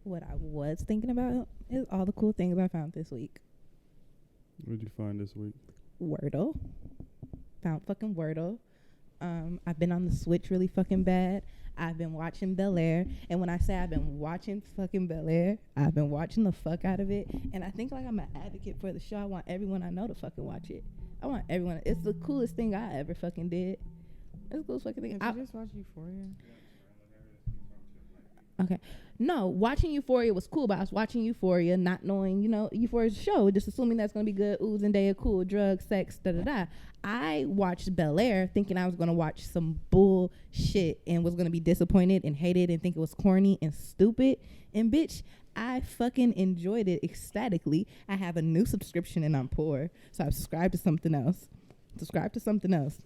what I was thinking about is all the cool things I found this week. What did you find this week? Wordle. Found fucking Wordle. I've been on the Switch really fucking bad. I've been watching Bel-Air. And when I say I've been watching fucking Bel-Air, I've been watching the fuck out of it. And I think like I'm an advocate for the show. I want everyone I know to fucking watch it. I want everyone. It's the coolest thing I ever fucking did. It's the coolest fucking thing. Did you just watch Euphoria? Okay. No, watching Euphoria was cool, but I was watching Euphoria not knowing, Euphoria's a show, just assuming that's going to be good. Ooh, Zendaya, cool, drugs, sex, da-da-da. I watched Bel-Air thinking I was going to watch some bullshit and was going to be disappointed and hate it and think it was corny and stupid. And bitch, I fucking enjoyed it ecstatically. I have a new subscription and I'm poor, so I've subscribed to something else.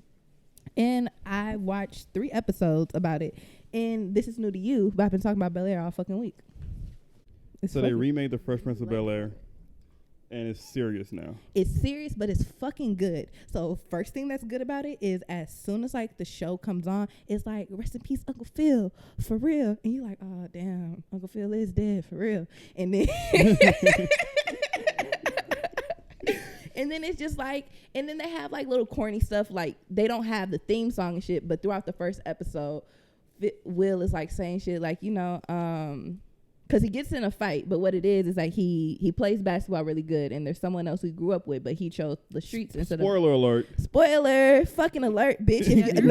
And I watched 3 episodes about it. And this is new to you, but I've been talking about Bel-Air all fucking week. So they remade The Fresh Prince of Bel-Air, and it's serious now. It's serious, but it's fucking good. So first thing that's good about it is as soon as like the show comes on, it's like, rest in peace, Uncle Phil, for real. And you're like, oh, damn, Uncle Phil is dead, for real. And then... And then it's just like, and then they have like little corny stuff, like they don't have the theme song and shit, but throughout the first episode, Will is like saying shit like, because he gets in a fight, but what it is like he plays basketball really good, and there's someone else he grew up with, but he chose the streets instead Spoiler alert. Spoiler fucking alert, bitch. I'm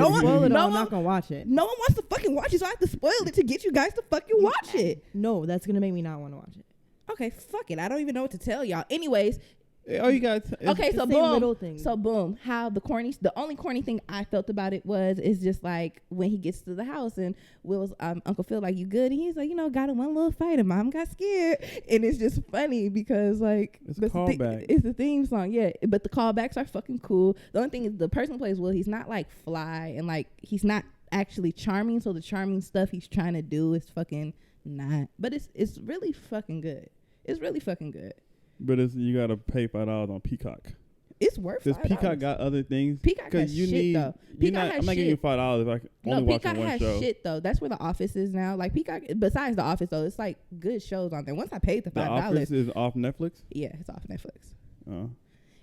not gonna watch it. No one wants to fucking watch it, so I have to spoil it to get you guys to fucking watch it. No, that's gonna make me not want to watch it. Okay, fuck it. I don't even know what to tell y'all. Anyways. Oh, you guys. Okay, so boom. How the only corny thing I felt about it is just like when he gets to the house and Will's Uncle Phil like, you good? And he's like, got in one little fight and mom got scared. And it's just funny because like it's a callback. It's the theme song, yeah. But the callbacks are fucking cool. The only thing is the person who plays Will, he's not like fly and like he's not actually charming. So the charming stuff he's trying to do is fucking not. But it's really fucking good. It's really fucking good. But you gotta pay $5 on Peacock. It's worth $5. Does Peacock got other things? Peacock has shit though. I'm not giving you $5 if I only watch one show. Peacock has shit though. That's where The Office is now. Like Peacock, besides The Office though, it's like good shows on there. Once I paid the $5, The Office is off Netflix. Yeah, it's off Netflix. Oh.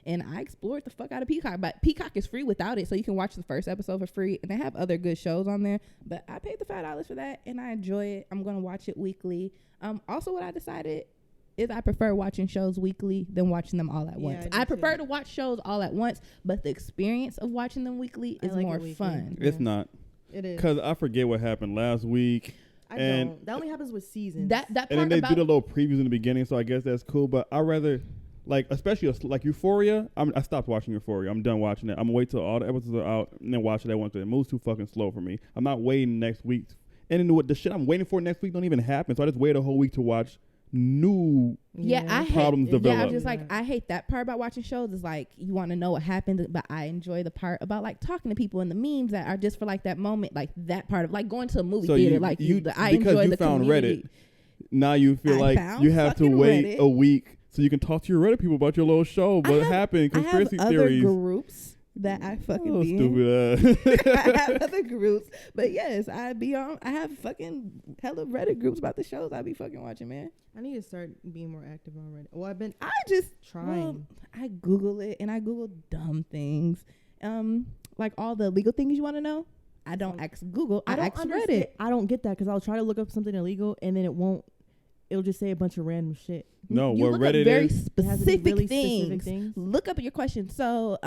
And I explored the fuck out of Peacock, but Peacock is free without it, so you can watch the first episode for free. And they have other good shows on there, but I paid the $5 for that, and I enjoy it. I'm gonna watch it weekly. Also, what I decided is I prefer watching shows weekly than watching them all at once. I prefer to watch shows all at once, but the experience of watching them weekly is more fun. It's not. It is. Because I forget what happened last week. I don't. That only happens with seasons. That part and then they do the little previews in the beginning, so I guess that's cool. But I rather, like, especially like Euphoria. I stopped watching Euphoria. I'm done watching it. I'm gonna wait till all the episodes are out and then watch it at once. It moves too fucking slow for me. I'm not waiting next week. And then what the shit I'm waiting for next week don't even happen. So I just wait a whole week to watch new problems develop. Yeah, I'm just like, I hate that part about watching shows. Is like you want to know what happened, but I enjoy the part about like talking to people and the memes that are just for like that moment, like that part of like going to a movie theater. I enjoy the community. Reddit, now you feel like you have to wait a week so you can talk to your Reddit people about your little show. What happened? Conspiracy theories. Other groups that I fucking be stupid in. I have other groups, but yes, I have fucking hella Reddit groups about the shows I be fucking watching, man. I need to start being more active on Reddit. Well, I just trying. Well, I Google it and I Google dumb things, like all the legal things you want to know. I don't ask Google. I ask Reddit. I don't get that because I'll try to look up something illegal and then it won't. It'll just say a bunch of random shit. No, you what Reddit very is specific, really things. specific things. Look up your question. So,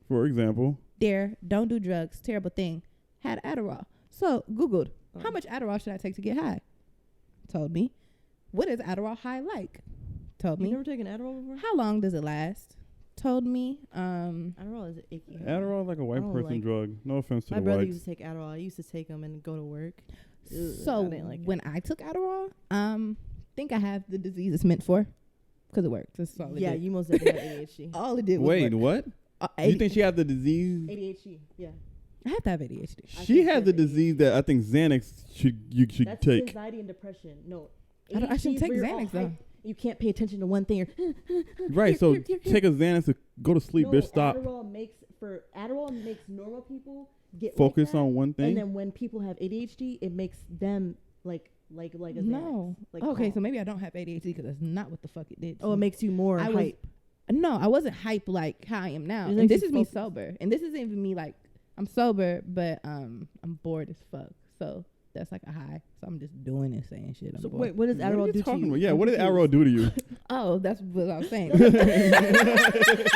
for example, don't do drugs. Terrible thing. Had Adderall. So Googled how much Adderall should I take to get high? Told me. What is Adderall high like? Told me. You never taken Adderall before? How long does it last? Told me. Adderall is icky. Adderall is like a white person drug. No offense to the whites. My brother used to take Adderall. I used to take them and go to work. So when I took Adderall, think I have the disease it's meant for, because it worked. That's all it did. You most definitely have ADHD. All it did was Wait, work. what? You think she had the disease? ADHD, yeah. I have to have ADHD. She had the disease that I think Xanax you should That's take. Anxiety and depression. No, I shouldn't take Xanax though. You can't pay attention to one thing. Right, so take a Xanax to go to sleep, bitch. Stop. Adderall makes normal people get focus like that, on one thing. And then when people have ADHD, it makes them like a Xanax? No. Like Okay, calm. so maybe I don't have ADHD because that's not what the fuck it did. to Oh, it me. makes you more I was- hype. No, I wasn't hype like how I am now. It And makes this you is me focus. sober. And this isn't even me like I'm sober, but I'm bored as fuck. So that's like a high. So I'm just doing and saying shit. I'm So bored. wait, what does What are Adderall you do to talking you? about? Yeah, I'm what did confused. Adderall do to you? Oh, that's what I was saying.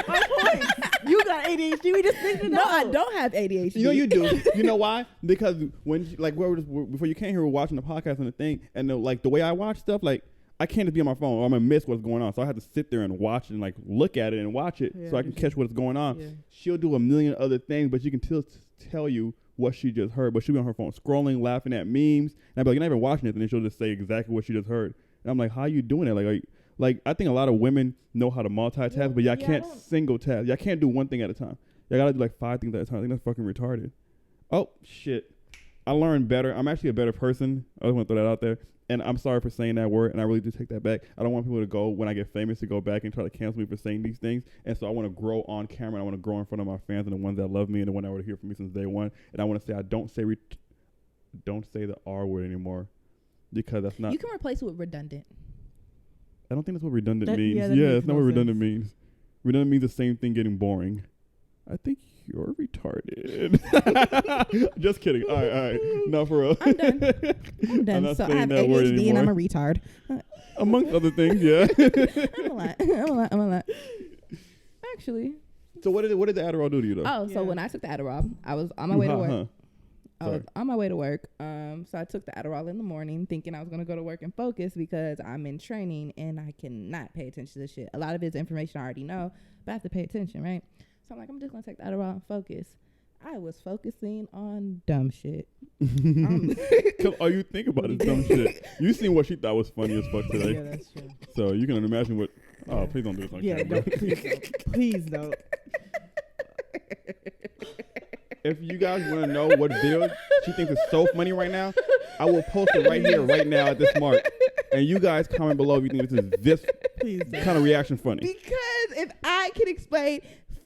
My point. You got ADHD. We just figured it No, out. I don't have ADHD. You know you do. You know why? Because when like before you came here, we were watching the podcast and the thing, and the way I watch stuff, like I can't just be on my phone or I'm gonna miss what's going on. So I have to sit there and watch it and like look at it and watch it Yeah, so I can catch what's going on. Yeah. She'll do a million other things, but she can still tell you what she just heard. But she'll be on her phone scrolling, laughing at memes, and I'll be like, you're not even watching it, and then she'll just say exactly what she just heard. And I'm like, how you doing it? Like I think a lot of women know how to multitask, Well, but y'all yeah, I can't don't- single task. Y'all can't do one thing at a time. Y'all gotta do like 5 things at a time. I think that's fucking retarded. Oh shit. I learned better. I'm actually a better person. I just want to throw that out there. And I'm sorry for saying that word, and I really do take that back. I don't want people to go, when I get famous, to go back and try to cancel me for saying these things. And so I want to grow on camera. And I want to grow in front of my fans and the ones that love me and the one that would hear from me since day one. And I want to say I don't say the R word anymore, because that's not. You can replace it with redundant. I don't think that's what redundant That- means. yeah, Yeah, that makes that's not no what redundant sense. means. Redundant means the same thing getting boring. I think you're retarded. Just kidding. All right. No, for real. I'm done. I'm done. not So I saying have that word ADHD and I'm a anymore. retard. Amongst other things, yeah. I'm a lot. Actually. So what did the Adderall do to you though? Oh, so Yeah. when I took the Adderall, I was on my way to work. Huh. I was Sorry. on my way to work. So I took the Adderall in the morning thinking I was going to go to work and focus because I'm in training and I cannot pay attention to this shit. A lot of it's information I already know, but I have to pay attention, right? So I'm like, I'm just going to take the Adderall and focus. I was focusing on dumb shit. Cause all you think about is dumb shit. You seen what she thought was funny as fuck today, Yeah, that's true. so you can imagine what. Oh, Yeah. please don't do this on Yeah, camera. no, please don't. Please don't. If you guys want to know what video she thinks is so funny right now, I will post it right here, right now at this mark. And you guys comment below if you think this Please don't. kind of reaction funny. Because if I can explain,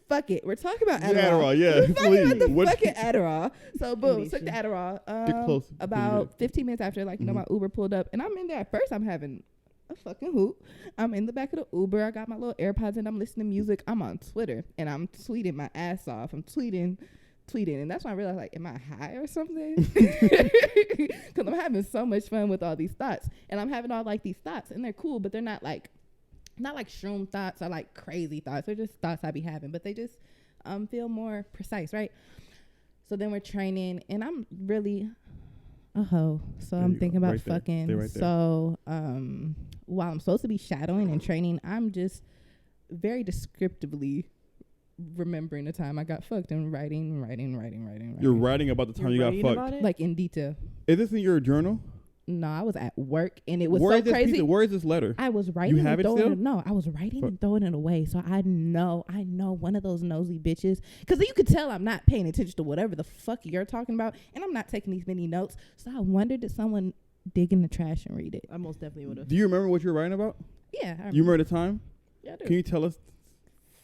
fuck it. We're talking about The Adderall. Adderall, yeah, We're talking please. about the What- fucking Adderall. So boom, took the Nisha. Adderall. Get close. About 15 minutes after, like, you know, Mhm. my Uber pulled up, and I'm in there. At first, I'm having a fucking hoot. I'm in the back of the Uber. I got my little AirPods and I'm listening to music. I'm on Twitter and I'm tweeting my ass off. I'm tweeting, and that's when I realized, like, am I high or something? Because I'm having so much fun with all these thoughts, and I'm having all like these thoughts, and they're cool, but they're not like shroom thoughts or like crazy thoughts. They're just thoughts I be having, but they just feel more precise, right? So then we're training, and I'm really a hoe. So There I'm you thinking go. about Right there. fucking. Stay right there. So while I'm supposed to be shadowing and training, I'm just very descriptively remembering the time I got fucked and writing. You're writing about the time You're you got writing fucked. about it? like in detail. Is this in your journal? No, I was at work and it was Where so is this crazy. where is this letter? I was writing. have and it throwing still? No, I was writing Fuck. and throwing it away. So I know one of those nosy bitches. Because you could tell I'm not paying attention to whatever the fuck you're talking about, and I'm not taking these many notes. So I wondered, did someone dig in the trash and read it? I most definitely would have. Do you remember what you're writing about? Yeah, I You remember the time? Yeah, I do. Can you tell us?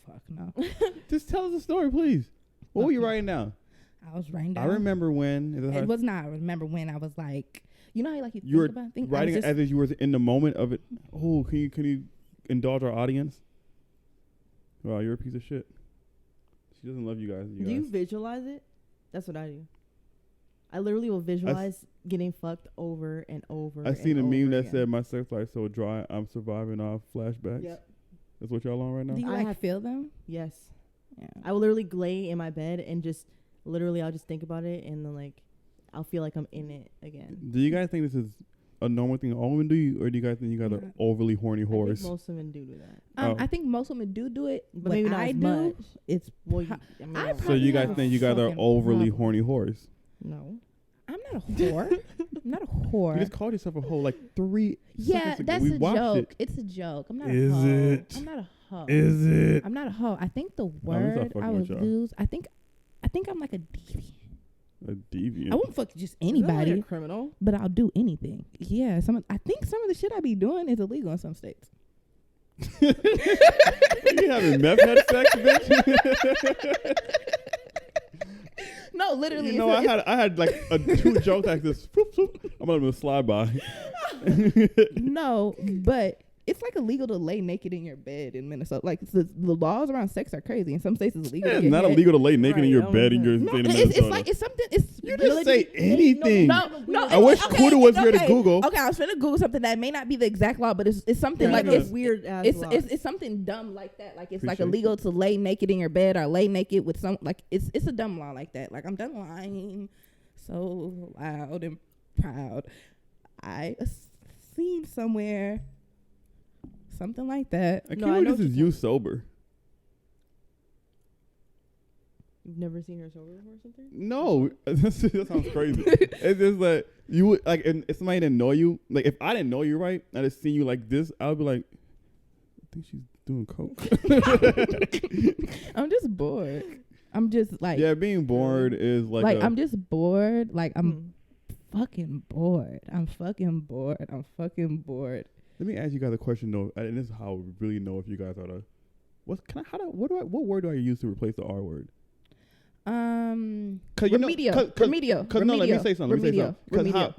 Fuck no. Just tell us the story, please. What were you Okay. writing down? I was writing down. I remember when. Is it It hard? was not. I remember when I was like, you know how you You were think about things? writing it as if you were in the moment of it. Oh, can you indulge our audience? Wow, you're a piece of shit. She doesn't love you guys. Do you visualize it? That's what I do. I literally will visualize getting fucked over and over. I seen a and meme over that again. said, "My sex life so dry, I'm surviving off flashbacks." Yep. That's what y'all on right now. Do you I like have- feel them? Yes. Yeah. I will literally lay in my bed and just literally I'll just think about it and then like I'll feel like I'm in it again. Do you guys think this is a normal thing all women do, or do you guys think you guys are Yeah. overly horny I think whores? most women do that. Oh. I think most women do it, But but maybe not I as do. much. It's Well, pro- I mean, I I don't So know. probably you guys have a think you guys are fucking overly problem. horny whores? No. I'm not a whore. I'm not a whore. You just called yourself a hoe like 3 Yeah, seconds ago. that's We a watched joke. it. It's a joke. I'm not Is a hoe. it? I'm not a hoe. Is it? I'm not a hoe. I think the I'm not word fucking I with would y'all. use. I think I'm like a deviant. A deviant. I won't fuck just Is that like anybody, a criminal? but I'll do anything. Yeah, I think some of the shit I be doing is illegal in some states. You having meth head sex, bitch? No, literally. You know, I had like 2 jokes like this. I'm gonna slide by. No, but it's like illegal to lay naked in your bed in Minnesota. Like the laws around sex are crazy. In some states, it's illegal. Yeah, to it's get not head. illegal to lay naked in your Right, bed in your No, state of it's Minnesota. like it's something. It's You just say anything. no. I wish Kuda was here to Google. Okay, I was finna Google something that may not be the exact law, but it's something Yeah, like it's it's weird ass it's something dumb like that. Like it's like Appreciate illegal to lay naked in your bed or lay naked with some like it's a dumb law like that. Like I'm done lying so loud and proud. I seen somewhere something like that. I No, can't I believe know this what is you're you sober. You've never seen her sober before or something? No, that sounds crazy. It's just like you would like, and if somebody didn't know you, like if I didn't know you right, I just seen you like this, I would be like, I think she's doing coke. I'm just bored. I'm just like Yeah, being bored is like I'm just bored. Like I'm fucking bored. I'm fucking bored. I'm fucking bored. Let me ask you guys a question though, and this is how we really know if you guys are the. What word do I use to replace the R word? Remedial. Cause no, let me say something. Remedial.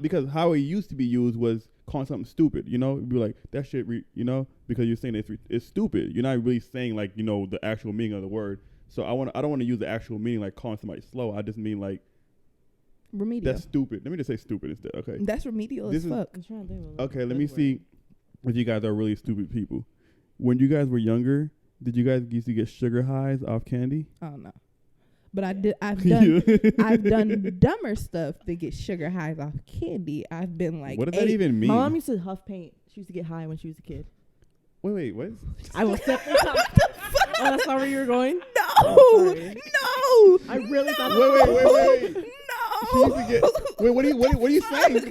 Because how it used to be used was calling something stupid. You know, it'd be like that shit. Because you're saying it's stupid. You're not really saying like the actual meaning of the word. So I don't want to use the actual meaning like calling somebody slow. I just mean like remedial. that's stupid. Let me just say stupid instead. Okay. That's remedial as fuck. I'm trying to think of Okay. Let me see if you guys are really stupid people. When you guys were younger, did you guys used to get sugar highs off candy? Oh no. But I've done dumber stuff to get sugar highs off candy. I've been like, What does that even mean? My mom used to huff paint. She used to get high when she was a kid. Wait, what? I will definitely talk. Oh, that's not where you were going? No. I really thought. Wait. No. She used to get, wait, what are you saying?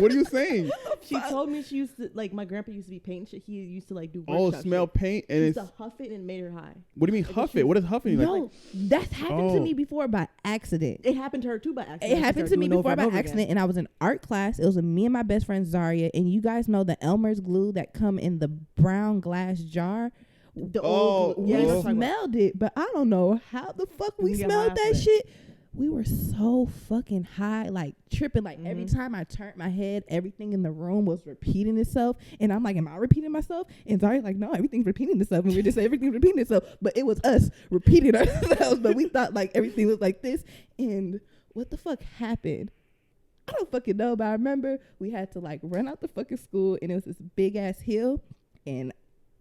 What are you saying? She told me she used to, like, my grandpa used to be painting shit. He used to, like, do Oh, workshop smell shit. paint and He used it's. to huff it and it made her high. What do you mean huff it? What is huffing? No, that's happened to Oh. me before by accident. It happened to her, too, by accident. It She happened started to me doing it before over by and over accident, again. and I was in art class. It was me and my best friend Zaria, and you guys know the Elmer's glue that come in the brown glass jar. The Oh, old glue. We Yeah, that's smelled it, but I don't know how the fuck we You get smelled high that off it. shit. We were so fucking high, like tripping. Like every Mhm. time I turned my head, everything in the room was repeating itself. And I'm like, am I repeating myself? And Zaria's like, no, everything's repeating itself. And we just say everything's repeating itself. But it was us repeating ourselves. But we thought like everything was like this. And what the fuck happened? I don't fucking know, but I remember we had to like run out the fucking school, and it was this big ass hill, and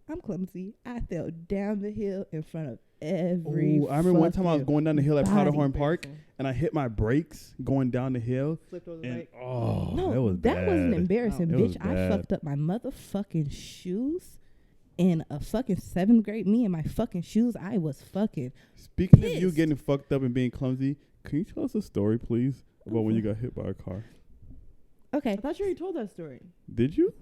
I'm clumsy. I fell down the hill in front of every. Ooh, I remember one time I was fucking going down the hill at body. Powderhorn Park and I hit my brakes going down the hill. Flipped over the And right. oh, No, that was bad. wasn't embarrassing, It bitch. was I bad. fucked up my motherfucking shoes in a fucking 7th grade. Me and my fucking shoes. I was fucking. Speaking of you pissed. getting fucked up and being clumsy, can you tell us a story, please, about when you got hit by a car? Okay, I thought you already told that story. Did you?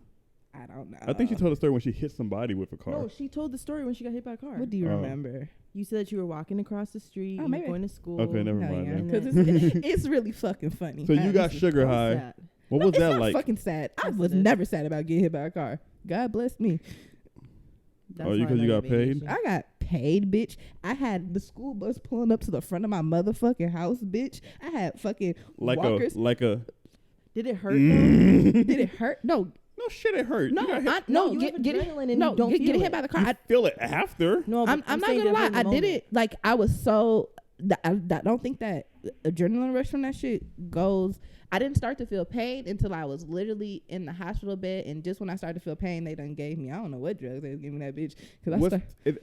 I don't know. I think she told a story when she hit somebody with a car. No, she told the story when she got hit by a car. What do you Oh. remember? You said that you were walking across the street. Oh, You were maybe. going to school. Okay, never Hell mind. yeah, then. because it's really fucking funny. So you got honestly. sugar That was high. sad. What No, was it's that not like? fucking sad. I Yes, was it is. never sad about getting hit by a car. God bless me. That's Oh, you- why I 'cause you know got your paid? ADHD. I got paid, bitch. I had the school bus pulling up to the front of my motherfucking house, bitch. I had fucking walkers. Like a. Did it hurt? Did it hurt? No, No shit, it hurt. no, You got hit. no. you Get have get adrenaline and no. you don't Get feel hit it. by the car. You feel it after. No, but I'm not saying gonna that lie. in the I did moment. it like I was so. I don't think that adrenaline rush from that shit goes. I didn't start to feel pain until I was literally in the hospital bed, and just when I started to feel pain, they done gave me I don't know what drugs they was giving that bitch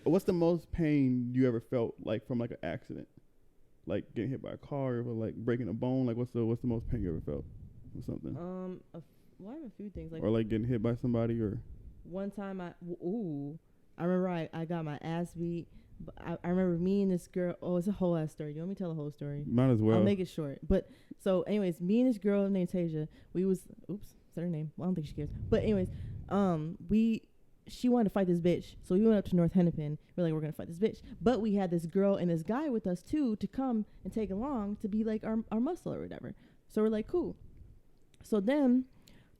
What's the most pain you ever felt like from like an accident, like getting hit by a car or like breaking a bone? Like what's the most pain you ever felt or something, Well, I have a few things. Like or like getting hit by somebody or. one time, I remember I got my ass beat. But I remember me and this girl. Oh, it's a whole ass story. You want me to tell the whole story? Might as well. I'll make it short. But so, anyways, me and this girl named Tasia, we was oops, is that her name? Well, I don't think she cares. But anyways, she wanted to fight this bitch, so we went up to North Hennepin. We're like, we're gonna fight this bitch. But we had this girl and this guy with us too to come and take along to be like our muscle or whatever. So we're like, cool. So then,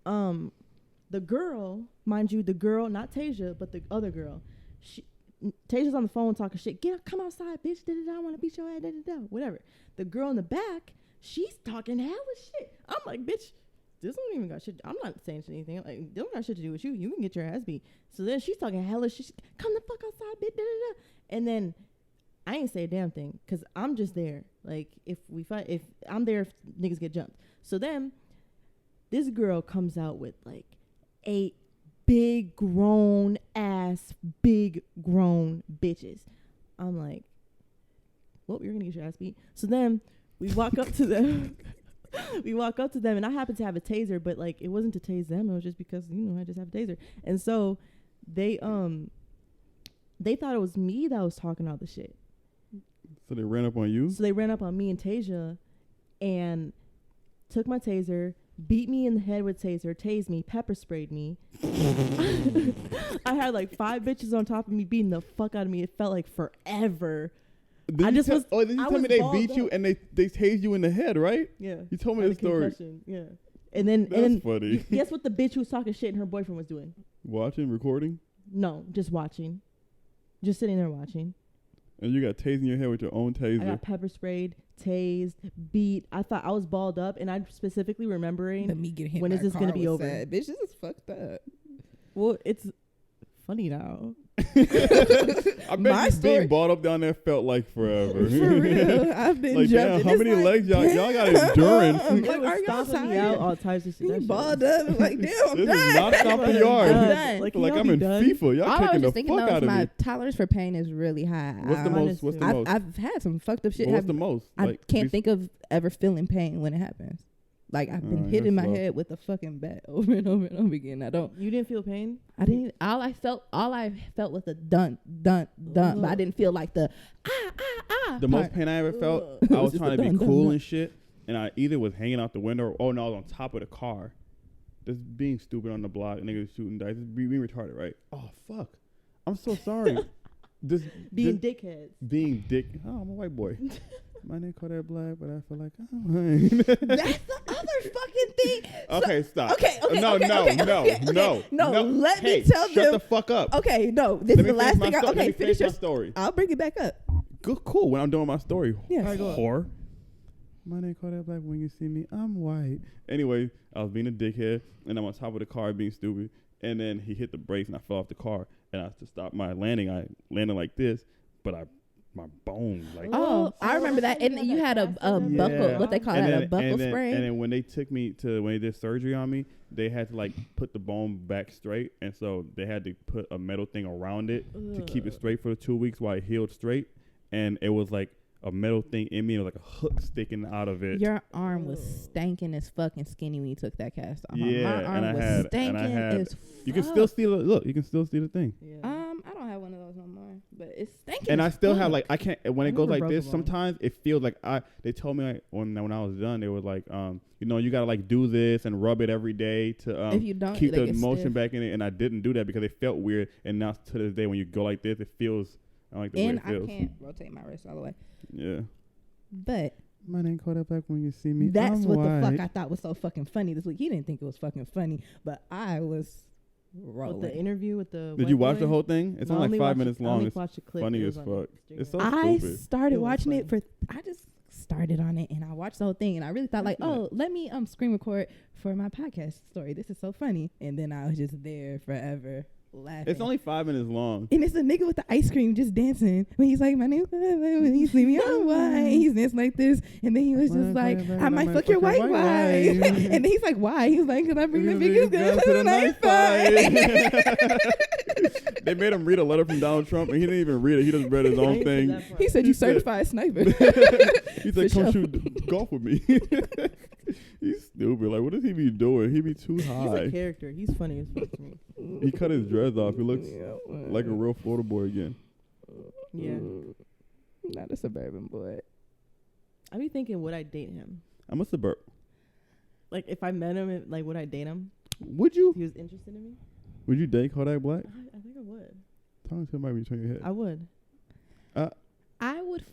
the girl, mind you, the girl, not Tasia, but the other girl, Taja's on the phone talking shit. Come outside, bitch. I want to beat your ass. Whatever. The girl in the back, she's talking hella shit. I'm like, bitch, this don't even got shit. I'm not saying anything. Like, they don't got shit to do with you. You can get your ass beat. So then she's talking hella shit. Come the fuck outside, bitch. And then I ain't say a damn thing because I'm just there. Like, if we fight, if I'm there, if niggas get jumped. So then this girl comes out with like 8 big grown bitches. I'm like, well, you're gonna get your ass beat. So then we walk up to them. And I happen to have a taser, but like it wasn't to tase them. It was just because I just have a taser. And so they thought it was me that was talking all the shit. So they ran up on you? So they ran up on me and Tasia and took my taser, beat me in the head with taser, tased me, pepper sprayed me. I had like 5 bitches on top of me beating the fuck out of me. It felt like forever. Did you tell me they beat you and they tased you in the head, right? Yeah. You told me the story. Yeah. And then That's funny. Guess what the bitch who was talking shit and her boyfriend was doing? Watching, recording? No, just watching. Just sitting there watching. And you got tased in your head with your own taser. I got pepper sprayed, tased, beat. I thought I was balled up, and I'm specifically remembering when is this going to be over? Sad. Bitch, this is fucked up. Well, it's funny now. I bet you being balled up down there felt like forever. For real. I've been like, jumping. Damn, how many legs y'all got endurance? It was stomping me out all types of shit. You balled up. Like, damn, I'm this done. is not stopping yard. Done. Like, I'm in FIFA. Y'all all I kicking was the thinking fuck out of my me. tolerance for pain is really high. What's the most? I've had some fucked up shit. What's the most? I can't think of ever feeling pain when it happens. Like, I've been hitting my head with a fucking bat over and over and over again. You didn't feel pain? I didn't. All I felt was a dun, but I didn't feel like the The most pain I ever felt, I was trying to be cool and shit, and I either was hanging out the window or I was on top of the car. Just being stupid on the block, niggas shooting dice, just being retarded, right? Oh, fuck. I'm so sorry. Being dickheads. Oh, I'm a white boy. My name Kodak Black, but I feel like I'm white. That's the other fucking thing. Okay, stop. Okay. No. Let me tell them. Shut the fuck up. Okay, no. This is the last thing. Okay, finish your story. I'll bring it back up. Good, cool. When I'm doing my story. Yes. Whore. My name Kodak Black. When you see me, I'm white. Anyway, I was being a dickhead, and I'm on top of the car being stupid. And then he hit the brakes, and I fell off the car. And to stop my landing, I landed like this, but my bone like. Oh, I remember that. And you had a buckle. What they call that? A buckle spray. And then when they did surgery on me, they had to like put the bone back straight, and so they had to put a metal thing around it to keep it straight for 2 weeks while it healed straight. And it was like a metal thing in me, and it was like a hook sticking out of it. Your arm was stanking as fucking skinny when you took that cast off. Yeah, my arm was stanking as fuck. You can still see you can still see the thing. Yeah. I don't have one of those no more, but it's stinking. And I still have fuck. I can't when it goes like this. one. Sometimes it feels like they told me like, when I was done, they were like you gotta like do this and rub it every day to if you don't, keep the motion stiff. back in it. And I didn't do that because it felt weird. And now to this day, when you go like this, it feels. I like the way it feels. I can't rotate my wrist all the way. Yeah. But my name Kodak Black when you see me. That's I'm what white. the fuck I thought was so fucking funny this week. He didn't think it was fucking funny, but I was rolling. With the interview with the Did you watch the whole thing? It's only like 5 minutes long. It's clip. funny It as was on fuck. Instagram. It's so I stupid. started It was watching funny. it I just started on it and I watched the whole thing and I really thought like, oh, let me screen record for my podcast story. This is so funny. And then I was just there forever laughing. It's only 5 minutes long. And it's a nigga with the ice cream just dancing. When he's like, my name, when you see me, I'm white. He's dancing like this. And then he was just like, I might fuck your white wife. And then he's like, why? He's like, because I bring the biggest girl to the night fight. They made him read a letter from Donald Trump, and he didn't even read it. He just read his own thing. He said, you certified sniper. He said, come shoot golf with me. He's stupid. Like, what does he be doing? He be too He's high. a character. He's funny as fuck to me. He cut his dreads off. He looks like a real Florida boy again. Yeah. Not a suburban boy. I be thinking, would I date him? I'm a suburb. Like, if I met him, like, would I date him? Would you? If he was interested in me? Would you date Kodak Black? I think I would. Talking to somebody between your head. I would. I would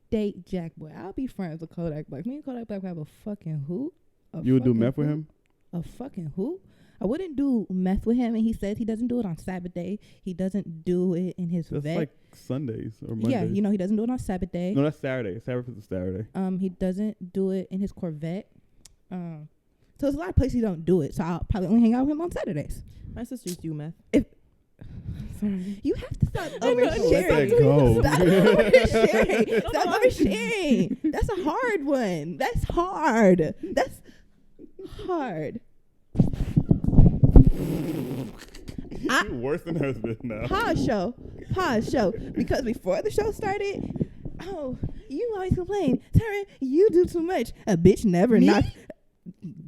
date Jack Boy. I'll be friends with Kodak Black. Me and Kodak Black have a fucking hoot. You would do meth with him? A fucking hoot. I wouldn't do meth with him, and he says he doesn't do it on Sabbath day. He doesn't do it in his That's vet. like Sundays or Mondays. Yeah, you know, he doesn't do it on Sabbath day. No, that's Saturday. Sabbath is a Saturday. He doesn't do it in his Corvette. So there's a lot of places he don't do it. So I'll probably only hang out with him on Saturdays. My sisters do meth. You have to stop Let oversharing. that go. Stop oversharing. Stop oversharing. That's a hard one. That's hard. That's hard. You're worse than her husband now. Pause show. Because before the show started, you always complain, Taryn, you do too much. A bitch never knocked.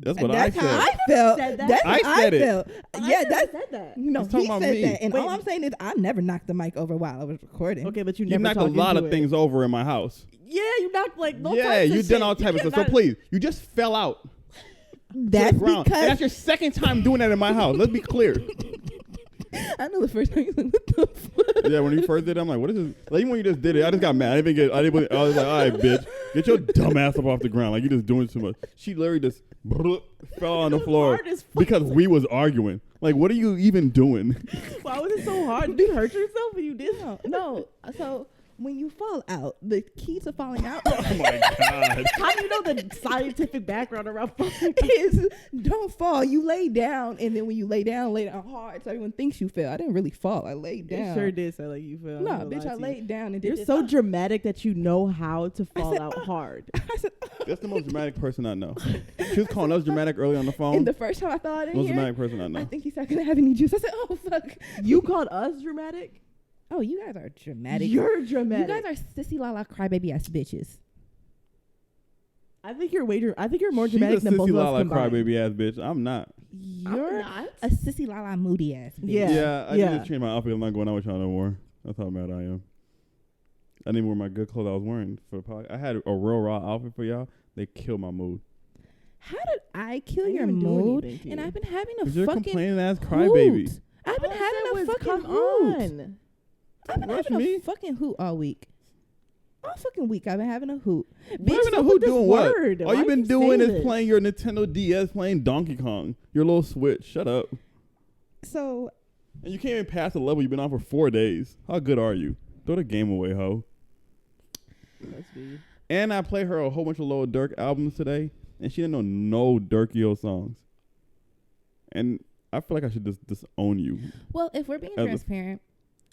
That's what I said. How I felt. Said that? That's I how said I it. felt. Yeah, that's said that. no. He's talking He about said me. that, and Wait. all I'm saying is I never knocked the mic over while I was recording. Okay, but you You never knocked a talked lot into of it. things over in my house. Yeah, you knocked like no Yeah, types of you shit. done all type of stuff. So cannot- please, you just fell out to That's the ground. because And that's your second time doing that in my house. Let's be clear. I know the first time you was like, what the fuck? Yeah, when you first did it, I'm like, what is this? Like, even when you just did it, I just got mad. I was like, all right, bitch, get your dumb ass up off the ground. Like, you just doing too much. She literally just fell on the was floor hard as fuck. because we was arguing. Like, what are you even doing? Why was it so hard? Did you hurt yourself when you did? No. So when you fall out, the key to falling out Oh my God. How do you know the scientific background around falling? is don't fall. You lay down, and then when you lay down hard, so everyone thinks you fell. I didn't really fall. I laid down. It sure did sound like you fell. No, I'm not bitch, I gonna lie to you. laid down and did You're this. so dramatic that you know how to fall said, out hard. I said, That's the most dramatic person I know. She was calling us dramatic early on the phone. and the first time I fell out in Most here, dramatic person I I know. think he said, "Can I have any juice?" I said, "Oh fuck." You called us dramatic? Oh, you guys are dramatic. You're You dramatic. guys are sissy la la crybaby ass bitches. I think you're more She's dramatic a than both sissy of us la la combined. crybaby ass bitch. I'm not. You're not. a sissy la la moody ass bitch. Yeah. Yeah, I yeah. need to change my outfit. I'm not going out with y'all no more. That's how mad I am. I didn't wear my good clothes I was wearing for the podcast. I had a real raw outfit for y'all. They killed my mood. How did I kill I your didn't do mood? anything to And you. I've been having a Cause you're a fucking complaining ass hoot. crybaby. I've been All I having said a was, fucking come hoot. on. I've been Rush having me. a fucking hoot all week. All fucking week I've been having a hoot. Bitch, Bitch, know who this doing what? word. All Why you've been you doing say is this? playing your Nintendo DS, playing Donkey Kong. Your little Switch. Shut up. so And you can't even pass the level you've been on for 4 days. How good are you? Throw the game away, ho. That's weird. And I played her a whole bunch of Lil Durk albums today, and she didn't know no Durkio songs. And I feel like I should just disown you. well, if we're being As a- transparent,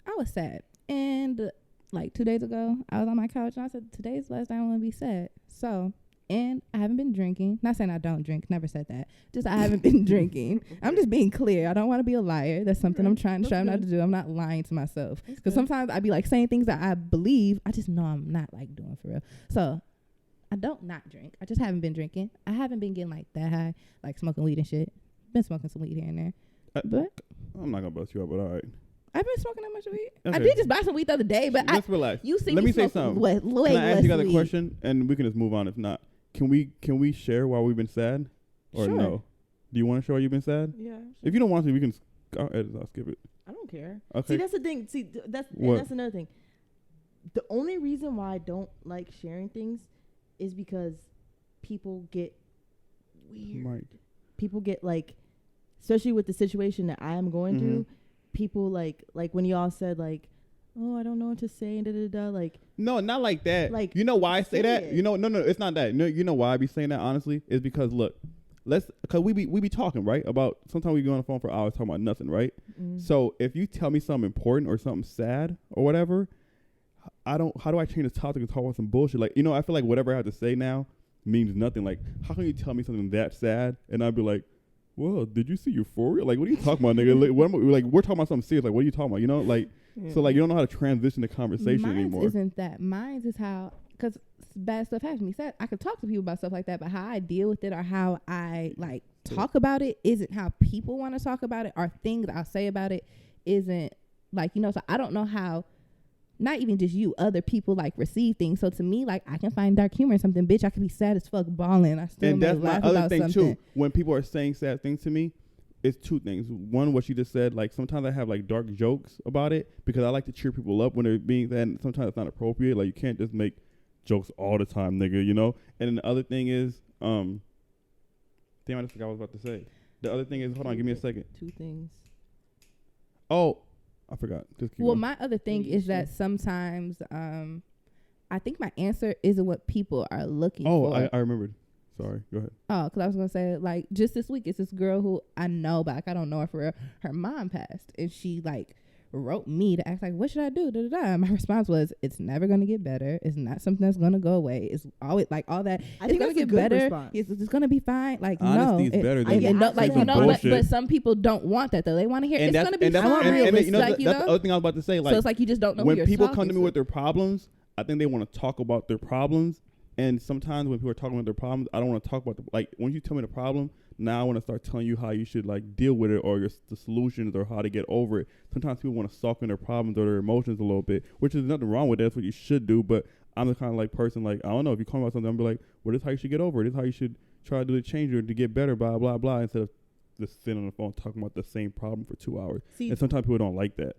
I was sad. And like 2 days ago, I was on my couch and I said, today's the last time I'm gonna be sad. So, and I haven't been drinking. Not saying I don't drink, never said that. Just I haven't been drinking. I'm just being clear. I don't want to be a liar. That's something I'm trying to strive not to do. I'm not lying to myself. Because sometimes I be like saying things that I believe. I just know I'm not like doing for real. So I don't not drink. I just haven't been drinking. I haven't been getting like that high, like smoking weed and shit. Been smoking some weed here and there. But I'm not gonna bust you up, but all right. I've been smoking that much weed. I Okay. did just buy some weed the other day, but Let's relax. you see Let me me say smoking something. way Can I ask less you guys a weed. question, and we can just move on? If not, can we share why we've been sad, or Sure. no? Do you want to show why you've been sad? Yeah. If you don't want to, we can. I'll skip it. I don't care. Okay. See, that's the thing. See, that's What? that's another thing. The only reason why I don't like sharing things is because people get weird. Mike. People get like, especially with the situation that I am going through. People like when y'all said like, oh, I don't know what to say and da da da. Like, No, not like that. Like, you know why I say say that? it. You know, no, it's not that. No, you know why I be saying that honestly is because look, cause we be talking right about. Sometimes we go on the phone for hours talking about nothing, right? So if you tell me something important or something sad or whatever, how do I change the topic and talk about some bullshit? Like, you know, I feel like whatever I have to say now means nothing. Like, how can you tell me something that sad and I'd be like, well, did you see Euphoria? Like, what are you talking about, nigga? Like, we're talking about something serious. Like, what are you talking about? You know, like, so like you don't know how to transition the conversation Mine's anymore. isn't that. Mine's is how, because bad stuff happens to me. Sad. I could talk to people about stuff like that, but how I deal with it or how I like talk about it isn't how people want to talk about it, or things I'll say about it isn't like, you know, so I don't know how, not even just you, other people like receive things. So to me, like, I can find dark humor in something. Bitch, I could be sad as fuck balling. I still And may that's my laugh other about thing something. too. When people are saying sad things to me, it's two things. One, what you just said, like sometimes I have like dark jokes about it because I like to cheer people up when they're being sad, and sometimes it's not appropriate. Like, you can't just make jokes all the time, nigga, you know? And then the other thing is, damn, I just forgot what I was about to say. The other thing is, hold on, give me a second. 2 things. Oh, I forgot. Just keep Well, going. my other thing is that sometimes I think my answer isn't what people are looking for. Oh, I remembered. Sorry, go ahead. Oh, because I was gonna say, like, just this week, it's this girl who I know, but like, I don't know her for real. Her mom passed, and she like wrote me to ask like, what should I do? Da, da, da. My response was, it's never gonna get better. It's not something that's gonna go away. It's always like all that. I It's think gonna that's a get good better. response. It's gonna be fine. Like Honesty no, is better I than get and no, like some you know, but bullshit. some people don't want that though. They want to hear And it's that's gonna be and that's fine. and you know, like, that's you the know? other thing I was about to say. Like, So it's like you just don't know who when you're people talking come to me with their problems, I think they want to talk about their problems. And sometimes when people are talking about their problems, I don't want to talk about the, like, when you tell me the problem, now I want to start telling you how you should like deal with it, or the solutions, or how to get over it. Sometimes people want to soften their problems or their emotions a little bit, which is nothing wrong with that. That's what you should do. But I'm the kind of like person, like, I don't know, if you call me about something, I'm be like, well, this is how you should get over it. This is how you should try to do the change or to get better, blah, blah, blah, instead of just sitting on the phone talking about the same problem for 2 hours. See, And sometimes people don't like that.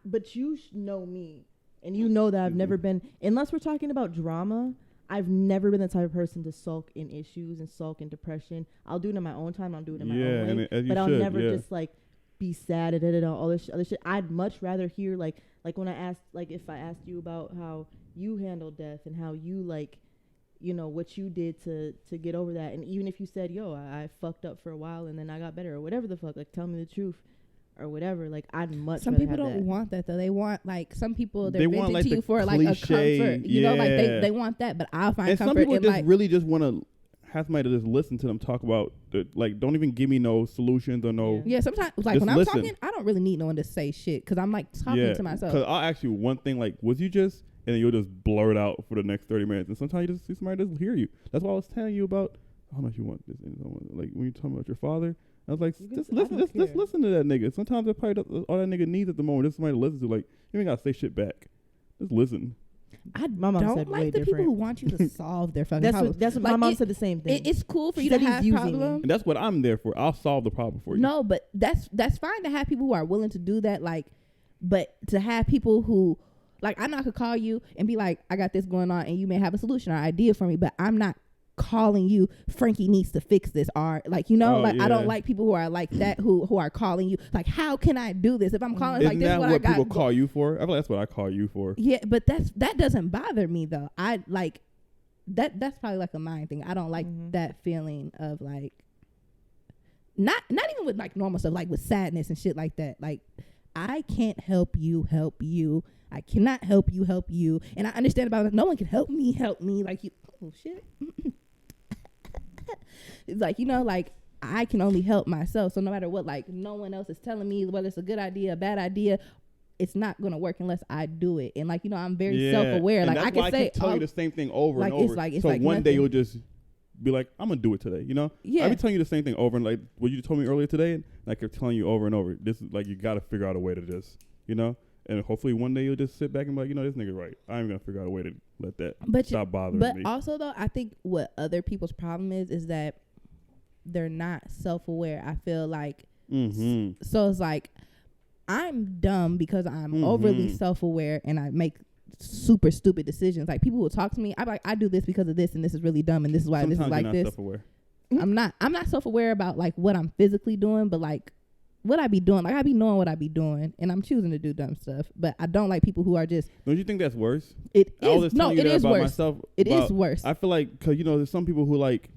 but you know me, and you know that I've never been, unless we're talking about drama, I've never been the type of person to sulk in issues and sulk in depression. I'll do it in my own time. I'll do it in my own way. But I'll never just like be sad and all this other shit. I'd much rather hear like when I asked, like if I asked you about how you handled death and how you like, you know, what you did to get over that. And even if you said, yo, I fucked up for a while and then I got better or whatever the fuck, like tell me the truth. Or whatever, like I'd much. Some rather people have don't that. want that though. They want like some people They they're want, venting like, to the you for like a cliche, comfort. You know, like they want that, but I'll find And comfort some people in just like really just want to have somebody to just listen to them talk about the, like, don't even give me no solutions or no. yeah. Sometimes like Just when I'm listen. talking, I don't really need no one to say shit because I'm like talking to myself. Because I'll ask you one thing, like, was you just, and then you'll just blur it out for the next 30 minutes. And sometimes you just see somebody doesn't hear you. That's why I was telling you about, I don't know if you want this, like when you talking about your father. I was like, just listen to that nigga. Sometimes that's probably all that nigga needs at the moment. Just somebody to listen to. Like, you ain't gotta say shit back. Just listen. My mom don't said like way the different. people who want you to solve their fucking problems. That's what Like, my mom said the same thing. It's cool for She you to said he's have using me. problems. And that's what I'm there for. I'll solve the problem for you. No, but that's fine to have people who are willing to do that. Like, but to have people who, like, I know I could call you and be like, I got this going on, and you may have a solution or idea for me, but I'm not calling you, Frankie needs to fix this, or like, you know, I don't like people who are like that, who are calling you like, how can I do this? If I'm calling, Isn't like, this that is what what I got. people call you for? I feel like that's what I call you for. Yeah, but that doesn't bother me though. I like that's probably like a mind thing. I don't like that feeling of like, not even with like normal stuff, like with sadness and shit like that. Like, I can't help you. I cannot help you. And I understand about it. No one can help me. Like, you, oh shit. It's like, you know, like, I can only help myself. So no matter what, like, no one else is telling me whether it's a good idea, a bad idea, it's not gonna work unless I do it. And like, you know, I'm very self-aware. And Like, that's I can why say, keep telling you the same thing over like, and over. it's so like one day nothing. you'll just be like, I'm gonna do it today. You know? Yeah. I be telling you the same thing over, and like what you told me earlier today, and I kept telling you over and over. This is like, you gotta figure out a way to just, you know. And hopefully one day you'll just sit back and be like, you know, this nigga right. I'm gonna figure out a way to let that stop bothering me. But also though, I think what other people's problem is that they're not self-aware. I feel like so it's like, I'm dumb because I'm overly self-aware and I make super stupid decisions. Like, people will talk to me, I'm like, I do this because of this, and this is really dumb, and this is why Sometimes this is like you're not this. Self-aware. I'm not self-aware about like what I'm physically doing, but like what I be doing. Like, I be knowing what I be doing, and I'm choosing to do dumb stuff. But I don't like people who are just. Don't you think that's worse? It I was is. just No, telling you it that is about worse. myself. It is worse. I feel like, cause you know, there's some people who like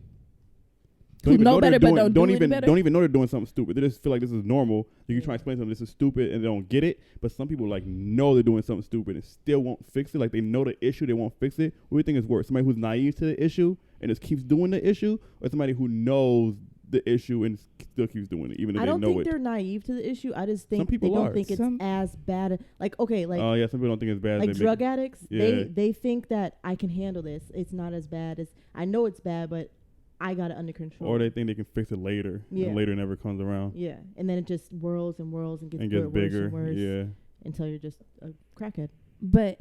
Who know better but don't do it even better? don't even know they're doing something stupid. They just feel like this is normal. You can try to explain something, this is stupid, and they don't get it. But some people like know they're doing something stupid and still won't fix it. Like, they know the issue, they won't fix it. What do you think is worse? Somebody who's naive to the issue and just keeps doing the issue, or somebody who knows the issue and still keeps doing it even if they know it? I don't think they're naive to the issue. I just think they people don't are. think it's as bad. Like, okay, like, Oh yeah, some people don't think it's bad. like They drug make- addicts, Yeah. they think that I can handle this. It's not as bad as, I know it's bad, but I got it under control. or they think they can fix it later, Yeah. and later never comes around Yeah, and then it just whirls and whirls and gets, and gets worse bigger. and worse Yeah. until you're just a crackhead. But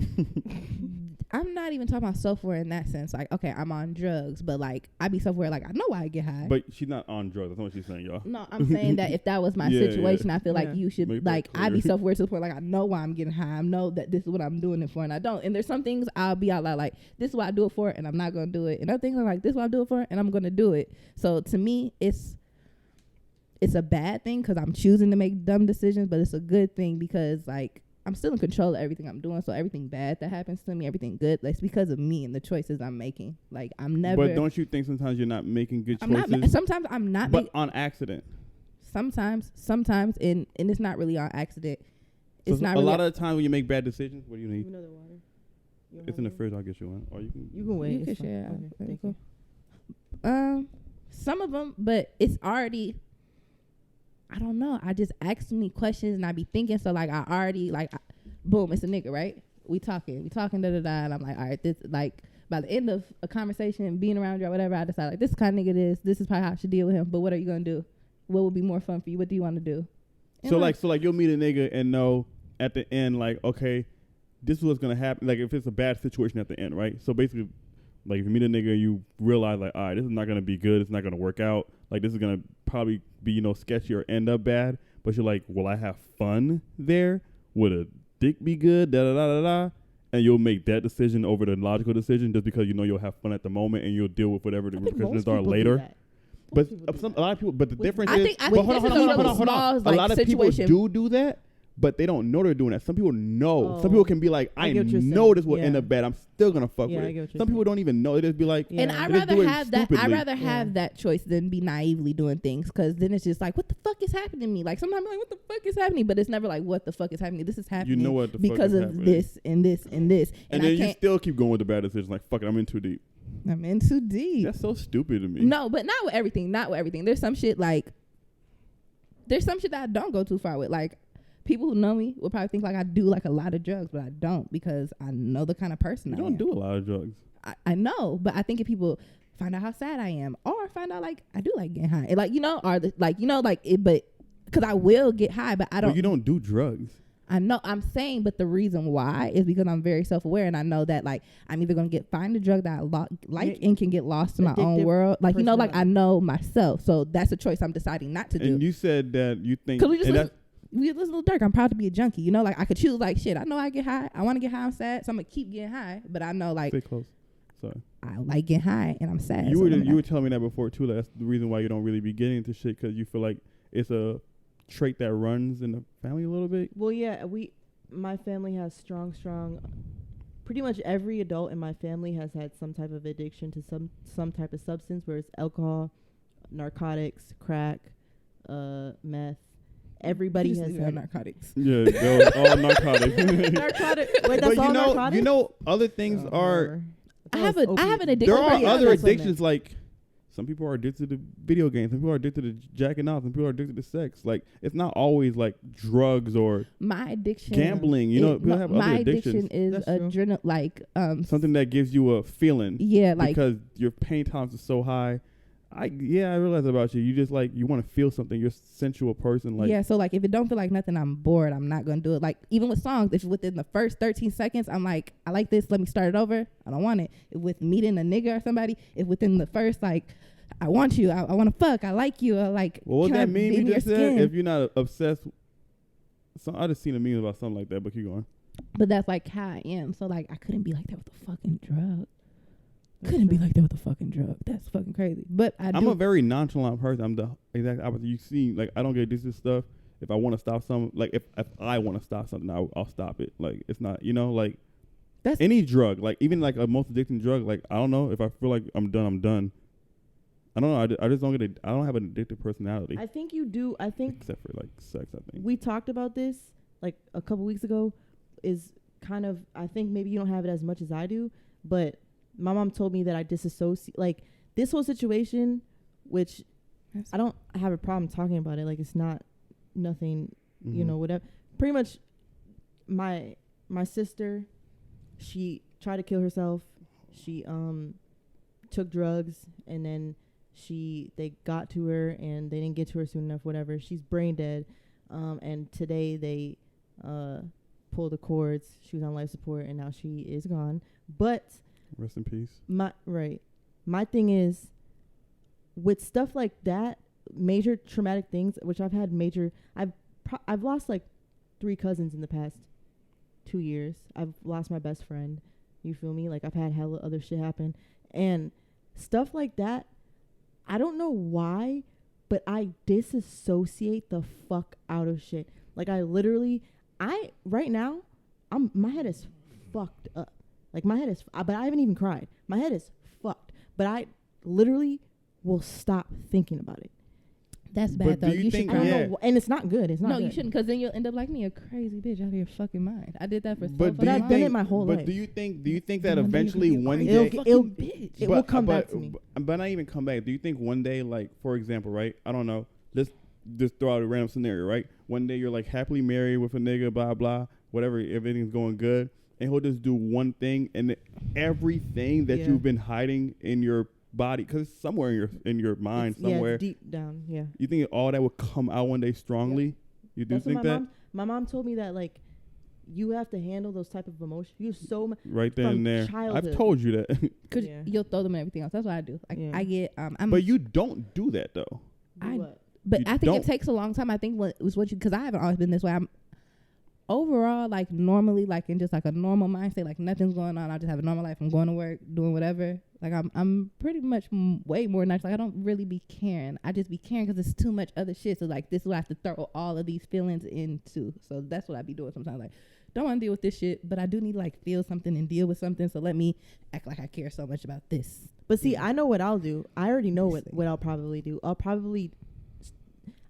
I'm not even talking about self-aware in that sense. Like, okay, I'm on drugs, but like, I be self-aware. Like, I know why I get high. But she's not on drugs. That's not what she's saying, y'all. No, I'm saying that if that was my Yeah, situation, yeah. I feel like Yeah. you should, Make that like, I be clear. self-aware to the point, like, I know why I'm getting high. I know that this is what I'm doing it for, and I don't. And there's some things I'll be out loud, like, this is what I do it for, and I'm not going to do it. And other things are like, this is what I do it for, and I'm going to do it. So to me, it's it's a bad thing because I'm choosing to make dumb decisions, but it's a good thing because like I'm still in control of everything I'm doing. So everything bad that happens to me, everything good, that's because of me and the choices I'm making. Like I'm never. But don't you think sometimes you're not making good choices? Sometimes I'm not. But on accident. Sometimes, and it's not really on accident. So It's not a really lot of the time when you make bad decisions. What do you need? Another water. You It's in the fridge. I'll get you one. Or you can. You can wait. You can it's fine. share. Okay, thank you. Some of them, but it's already. I don't know. I just ask me questions and I be thinking. So like I already like, boom, it's a nigga, right? We talking, da da da, and I'm like, all right, this like by the end of a conversation and being around you or whatever, I decide like this kind of nigga it is. This is probably how I should deal with him. But what are you gonna do? What would be more fun for you? What do you want to do? And So like you'll meet a nigga and know at the end like, okay, this is what's gonna happen. Like if it's a bad situation at the end, right? So basically, like if you meet a nigga, you realize like, all right, this is not gonna be good. It's not gonna work out. Like this is gonna probably be sketchy or end up bad. But you're like, will I have fun there? Would a dick be good? Da da da da da. And you'll make that decision over the logical decision just because you'll have fun at the moment and you'll deal with whatever the repercussions are later. But a lot of people. But the difference is. I think this is one of those small a lot of people do that, but they don't know they're doing that. Some people know. Oh. Some people can be like, I know this will end up bad. I'm still gonna fuck with it. Some people don't even know. They just be like, and I'd rather have that. I'd rather have that choice than be naively doing things because then it's just like, what the fuck is happening to me? Like sometimes I'm like, what the fuck is happening? But it's never like, what the fuck is happening? This is happening. You know what the because fuck is of happening. this and this and this. And then you still keep going with the bad decisions. Like fuck it, I'm in too deep. I'm in too deep. That's so stupid to me. No, but not with everything. Not with everything. There's some shit that I don't go too far with. Like people who know me will probably think like I do like a lot of drugs, but I don't because I know the kind of person I am. You don't do a lot of drugs. I know, but I think if people find out how sad I am, or find out like I do like getting high, and like but because I will get high, but I don't. But you don't do drugs. I know. I'm saying, but the reason why is because I'm very self-aware, and I know that like I'm either gonna find a drug that I like and can get lost in my own world. Like like I know myself, so that's a choice I'm deciding not to do. And you said that you think because we listen to Dirk. I'm proud to be a junkie. Like I could choose like shit. I know I get high. I want to get high. I'm sad, so I'm gonna keep getting high. But I know like stay close. Sorry. I like getting high and I'm sad. You were telling me that before too. Like that's the reason why you don't really be getting into shit because you feel like it's a trait that runs in the family a little bit. Well, yeah, my family has strong. Pretty much every adult in my family has had some type of addiction to some type of substance, where it's alcohol, narcotics, crack, meth. Everybody has had narcotics. Yeah, those all narcotics. Wait, that's all narcotics? Other things are. I have an addiction. There are other addictions like some people are addicted to video games. Some people are addicted to jacking off. Some people are addicted to sex. Like it's not always like drugs or my addiction. Gambling. People have other addictions. My addiction is adrenaline, like something that gives you a feeling. Yeah, like because your pain tolerance is so high. I realize about you. You just like you want to feel something. You're a sensual person. Like so like if it don't feel like nothing, I'm bored. I'm not gonna do it. Like even with songs, if within the first 13 seconds, I'm like, I like this. Let me start it over. I don't want it. If with meeting a nigga or somebody, if within the first like, I want you. I want to fuck. I like you. I like. Well, what that mean? You just said if you're not obsessed. So I just seen a meme about something like that. But keep going. But that's like how I am. So like I couldn't be like that with a fucking drug. Couldn't be like that with a fucking drug. That's fucking crazy. But I'm a very nonchalant person. I'm the exact opposite. You see, like I don't get this stuff. If I want to stop something, like if I want to stop something, I'll stop it. Like it's not, like that's any drug. Like even like a most addicting drug. Like I don't know if I feel like I'm done. I'm done. I don't know. I just don't get. I don't have an addictive personality. I think you do. I think except for like sex. I think we talked about this like a couple weeks ago. Is kind of. I think maybe you don't have it as much as I do, but. My mom told me that I disassociate, like this whole situation, which I don't have a problem talking about it. Like it's not nothing, whatever. Pretty much my sister, she tried to kill herself. She took drugs and then they got to her and they didn't get to her soon enough, whatever. She's brain dead. And today they pulled the cords. She was on life support and now she is gone. But rest in peace. My thing is, with stuff like that, major traumatic things, which I've had I've lost like 3 cousins in the past 2 years. I've lost my best friend. You feel me? Like I've had hella other shit happen, and stuff like that. I don't know why, but I disassociate the fuck out of shit. Like right now, my head is fucked up. Like my head is, but I haven't even cried. My head is fucked, but I literally will stop thinking about it. That's bad, though. You should I don't know, and it's not good. It's not good. You shouldn't, because then you'll end up like me, a crazy bitch out of your fucking mind. I did that for but I've done it my whole life. But do you think that eventually one day it will come back to me? But not even come back. Do you think one day, like, for example, right? I don't know. Let's just throw out a random scenario, right? One day you're like happily married with a nigga, blah, blah, whatever, everything's going good. And he'll just do one thing, and everything that you've been hiding in your body, because it's somewhere in your mind, somewhere deep down. Yeah, you think all that would come out one day strongly? Yep. You do think that? My mom told me that, like, you have to handle those type of emotions. You so right then and there. Childhood. I've told you that. Because you'll throw them and everything else. That's what I do. Like I get but you don't do that though. But I think it takes a long time. I think because I haven't always been this way. I'm overall, like, normally, like, in just like a normal mindset, like nothing's going on. I just have a normal life. I'm going to work, doing whatever. Like I'm pretty much way more nice. Like I don't really be caring. I just be caring because it's too much other shit. So like this is what I have to throw all of these feelings into. So that's what I be doing sometimes. Like, don't want to deal with this shit, but I do need to like feel something and deal with something. So let me act like I care so much about this. But see, I know what I'll do. I already know what I'll probably do.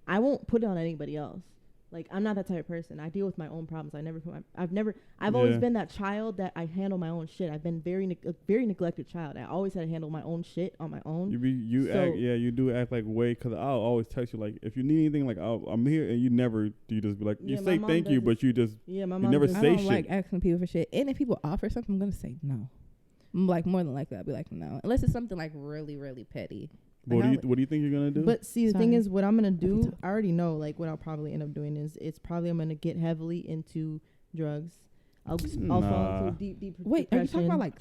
I won't put it on anybody else. Like, I'm not that type of person. I deal with my own problems. I've always been that child that I handle my own shit. I've been a very neglected child. I always had to handle my own shit on my own. You do act like way, because I'll always text you, like, if you need anything, like, I'm here, and you just be like, you say thank you, but you just, you never say shit. I don't like asking people for shit. And if people offer something, I'm going to say no. Like, more than likely, I'll be like, no. Unless it's something, like, really, really petty. What do you think you're gonna do? But see, the thing is, what I'm gonna do, I already know. Like, what I'll probably end up doing is, I'm gonna get heavily into drugs. I'll fall into deep depression. Wait, are you talking about like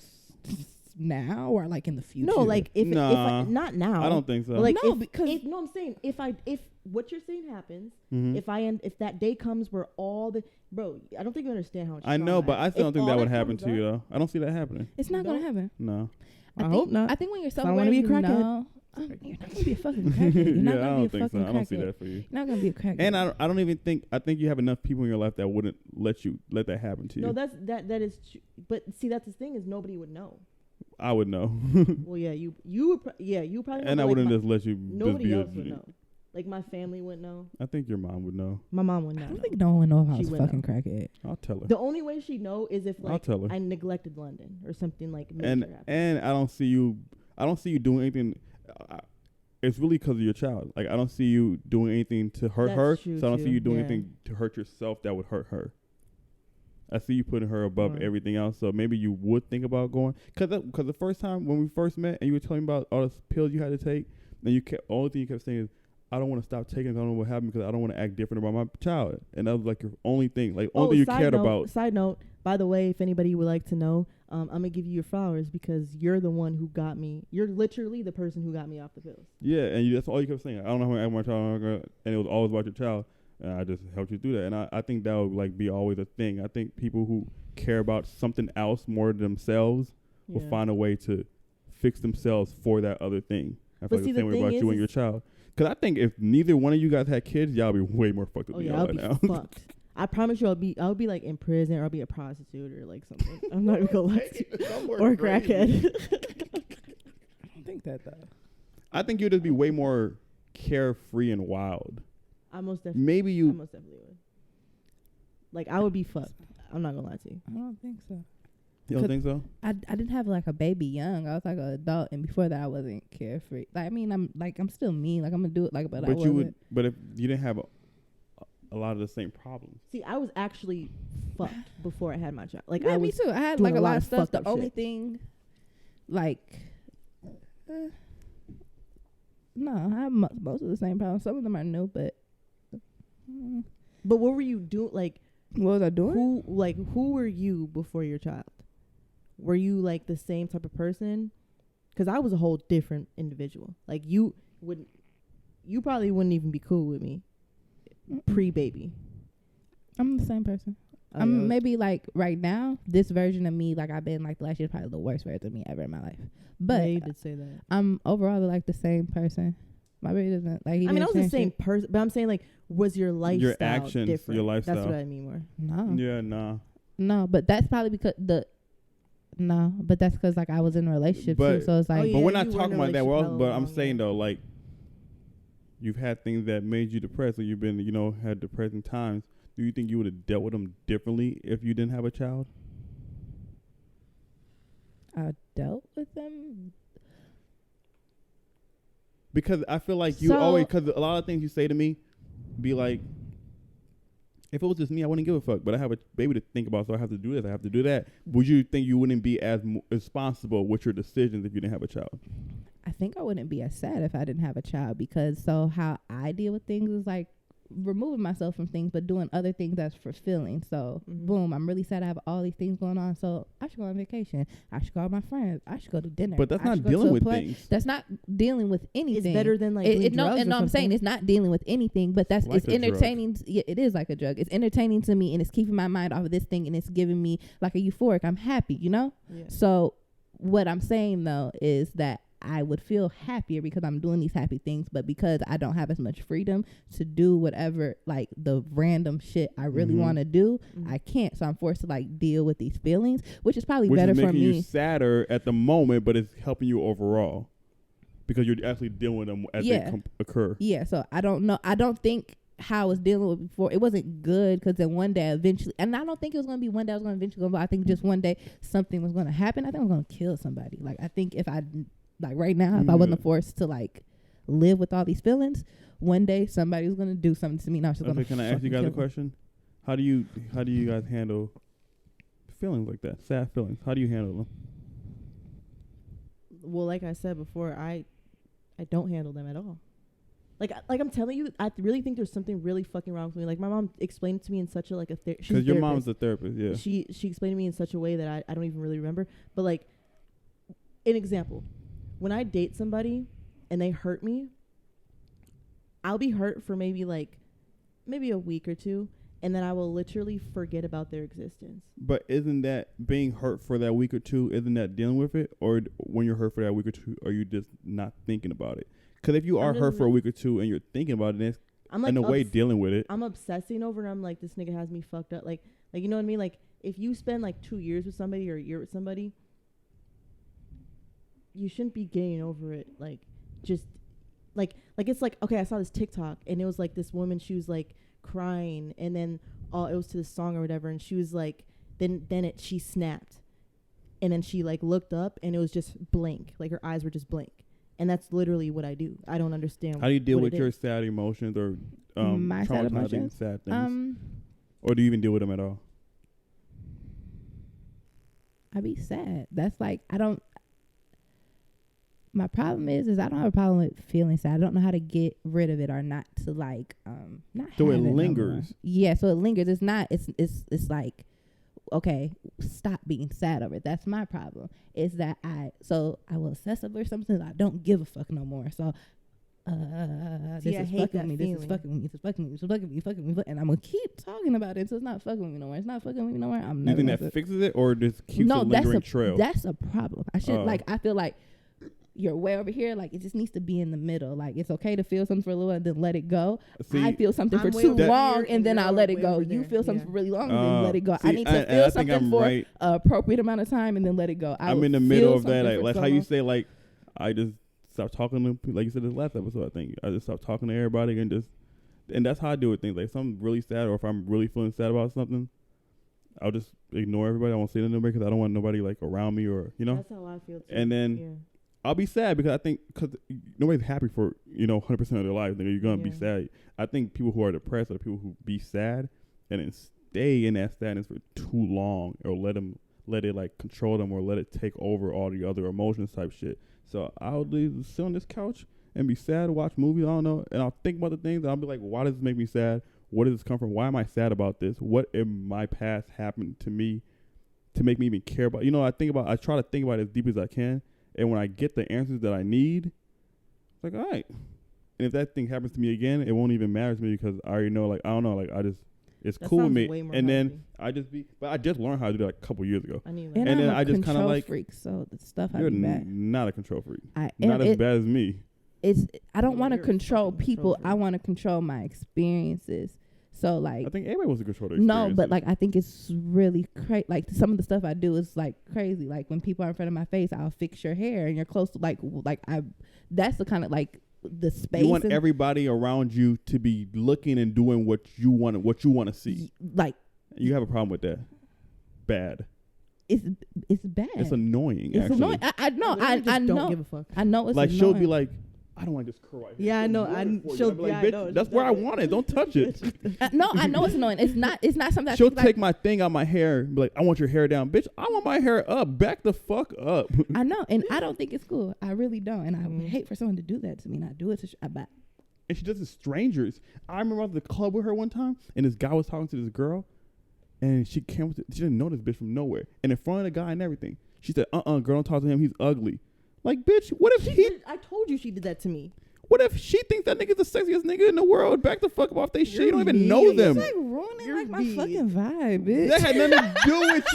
now or like in the future? No, like if not now. I don't think so. Like no, I'm saying if what you're saying happens, if that day comes where I don't think you understand how much. I know, but I still don't think that would happen to you though. I don't see that happening. It's not gonna happen. No. I hope not. I think when you're self-aware, I want to be a crackhead. You're not gonna be a fucking crackhead. You're not gonna be a fucking crackhead. I don't see that for you. You're not gonna be a crackhead. And I don't even think. I think you have enough people in your life that wouldn't let that happen to you. No, that is true. But see, that's the thing, is nobody would know. I would know. Well, yeah, you would. You probably. And I wouldn't just let you. Nobody else would know. Like, my family wouldn't know. I think your mom would know. My mom would know. I don't think no one would know if I was a fucking crackhead. I'll tell her. The only way she'd know is if, like, I'll tell her. I neglected London or something like major happened. And I don't see you doing anything. It's really because of your child. Like, I don't see you doing anything to hurt her. So I don't see you doing anything to hurt yourself that would hurt her. I see you putting her above everything else. So maybe you would think about going. Because the first time when we first met and you were telling me about all the pills you had to take, and only thing you kept saying is, I don't want to stop taking it. I don't know what happened because I don't want to act different about my child. And that was like your only thing. Like, only thing you cared about. Side note, by the way, if anybody would like to know, I'm going to give you your flowers because you're the one who got me. You're literally the person who got me off the pills. Yeah, and that's all you kept saying. I don't know how to act my child. And it was always about your child. And I just helped you through that. And I think that would, like, be always a thing. I think people who care about something else more than themselves will find a way to fix themselves for that other thing. I feel like the same way about you and your child. Because I think if neither one of you guys had kids, y'all would be way more fucked up than y'all right now. Fucked. I promise you, I'll be like in prison, or I'll be a prostitute or like something. I'm not even gonna lie to you. Or a crackhead. I don't think that though. I think you'd just be way more carefree and wild. I most definitely. Maybe you. I most definitely would. Like, I would be fucked. I'm not gonna lie to you. I don't think so. You don't think so? I didn't have like a baby young. I was like an adult, and before that, I wasn't carefree. Like, I mean, I'm still mean. Like, I'm gonna do it. Like, but I wasn't. But if you didn't have a lot of the same problems. See, I was actually fucked before I had my child. Like, yeah, me too. I had like a lot of stuff. The only thing, like, no, I have most of the same problems. Some of them are new, but. But what were you doing? Like, what was I doing? Who were you before your child? Were you like the same type of person? Because I was a whole different individual. Like, you probably wouldn't even be cool with me pre-baby. I'm the same person. I'm maybe like right now, this version of me, like I've been like the last year, probably the worst version of me ever in my life. But yeah, you did say that. I'm overall like the same person. My baby doesn't like. I mean, I was the same person, but I'm saying like, was your lifestyle your actions, different? your lifestyle. That's what I mean more. No. Yeah, nah. No, but that's probably because but that's because like I was in a relationship too, so it's like. Oh, yeah, but we're not you were talking in a about that. relationship But I'm long, saying yeah. though, like, you've had things that made you depressed, or you've been, had depressing times. Do you think you would have dealt with them differently if you didn't have a child? I dealt with them. Because I feel like you always, because a lot of things you say to me be like, if it was just me, I wouldn't give a fuck. But I have a baby to think about, so I have to do this, I have to do that. Would you think you wouldn't be as responsible with your decisions if you didn't have a child? I think I wouldn't be as sad if I didn't have a child, because so how I deal with things is like removing myself from things but doing other things that's fulfilling. So boom, I'm really sad I have all these things going on, so I should go on vacation, I should call my friends, I should go to dinner. But that's not dealing with things. That's not dealing with anything. It's better than like doing drugs or I'm saying it's not dealing with anything, but that's like it's entertaining. Yeah, it is like a drug. It's entertaining to me, and it's keeping my mind off of this thing, and it's giving me like a euphoric. I'm happy, Yeah. So what I'm saying though is that I would feel happier because I'm doing these happy things, but because I don't have as much freedom to do whatever, like the random shit I really want to do, I can't. So I'm forced to like deal with these feelings, which is probably better for me. Which is making you sadder at the moment, but it's helping you overall because you're actually dealing with them as they occur. Yeah. So I don't know. I don't think how I was dealing with before, it wasn't good, because then one day eventually, and I don't think it was going to be one day I was going to eventually go, but I think just one day something was going to happen. I think I was going to kill somebody. Like I think if I like right now, if I wasn't forced to like live with all these feelings, one day somebody was gonna do something to me. Now she's gonna. Can I ask you guys a question? How do you guys handle feelings like that? Sad feelings. How do you handle them? Well, like I said before, I don't handle them at all. Like I'm telling you, I really think there's something really fucking wrong with me. Like my mom explained it to me in such a like a because your mom's a therapist. Yeah. She explained to me in such a way that I don't even really remember. But like, an example. When I date somebody and they hurt me, I'll be hurt for maybe a week or two, and then I will literally forget about their existence. But isn't that being hurt for that week or two, isn't that dealing with it? Or when you're hurt for that week or two, are you just not thinking about it? Because if you are hurt for a week or two and you're thinking about it, it's I'm like in a way dealing with it. I'm obsessing over it. I'm like, this nigga has me fucked up. Like you know what I mean? Like if you spend like 2 years with somebody or a year with somebody, you shouldn't be getting over it. Like just like it's like, okay, I saw this TikTok and it was like this woman, she was like crying, and then it was to the song or whatever, and she was like, she snapped, and then she like looked up and it was just blank, like her eyes were just blank. And that's literally what I do. I don't understand. How do you deal with your sad emotions or my sad emotions? Sad things? Or do you even deal with them at all? I be sad. That's like, my problem is I don't have a problem with feeling sad. I don't know how to get rid of it or not to like not. So it lingers. Yeah, so it lingers. It's not. It's like, okay, stop being sad over it. That's my problem. Is that I will obsess over something that I don't give a fuck no more. So this is fucking me. This is fucking me. This is fucking me. This is fucking me. Fucking me. And I'm gonna keep talking about it. So it's not fucking me no more. It's not fucking me no more. I'm never. You think that fixes it, or just keeps a lingering trail? That's a problem. I should I feel like you're way over here. Like it just needs to be in the middle. Like it's okay to feel something for a little and then let it go. See, I feel something for too long and then I'll let it go. You feel something for really long and then let it go. I need to feel something for an appropriate amount of time and then let it go. I'm in the middle of that. Like how you say, like I just stopped talking to people. Like you said this last episode, I think I just stopped talking to everybody and that's how I deal with things. Like if I'm really sad or if I'm really feeling sad about something, I'll just ignore everybody. I won't say to nobody because I don't want nobody like around me or That's how I feel too. And then I'll be sad because I think because nobody's happy for 100% of their life. You're gonna be sad. I think people who are depressed are people who be sad and then stay in that sadness for too long, or let it like control them, or let it take over all the other emotions type shit. So I'll sit on this couch and be sad, watch movies. I don't know, and I'll think about the things. And I'll be like, why does this make me sad? Where does this come from? Why am I sad about this? What in my past happened to me to make me even care about? I try to think about it as deep as I can. And when I get the answers that I need, it's like, all right. And if that thing happens to me again, it won't even matter to me because I already know, like, I don't know, like, it's that cool with me. And then I just learned how to do that like a couple years ago. And then I just kind of like, freak, so the stuff you're not a control freak. Not as bad as me. I don't Yeah, want to you're a control fucking people. control I freak. want to control my experiences. So like, I think everybody wants to control their no, but experiences. like I think it's really crazy. Like some of the stuff I do is like crazy. Like when people are in front of my face, I'll fix your hair, and you're close to like I. That's the kind of like the space. You want and everybody around you to be looking and doing what you want to see. like You have a problem with that? Bad. it's bad. It's annoying. It's actually. annoying. I know. Literally just I don't know. give a fuck. I know it's Like annoying. she'll be like, I don't like this curl right here. Yeah, I know. She'll be like, I bitch, know. that's where I want it. Don't touch it. No, I know it's annoying. It's not something. She'll like, take my thing out my hair and be like, I want your hair down. Bitch, I want my hair up. Back the fuck up. I know, and I don't think it's cool. I really don't, and I would Mhm. hate for someone to do that to me. Not do it to. But And she does it to strangers. I remember I was at the club with her one time, and this guy was talking to this girl, and she came with she didn't know this bitch from nowhere. And in front of the guy and everything, she said, girl, don't talk to him. He's ugly. Like, bitch, what if I told you she did that to me. what if she thinks that nigga's the sexiest nigga in the world? Back the fuck off they shit. You don't even mean. know them. it's like ruining You're like my mean. fucking vibe, bitch. That had nothing to do with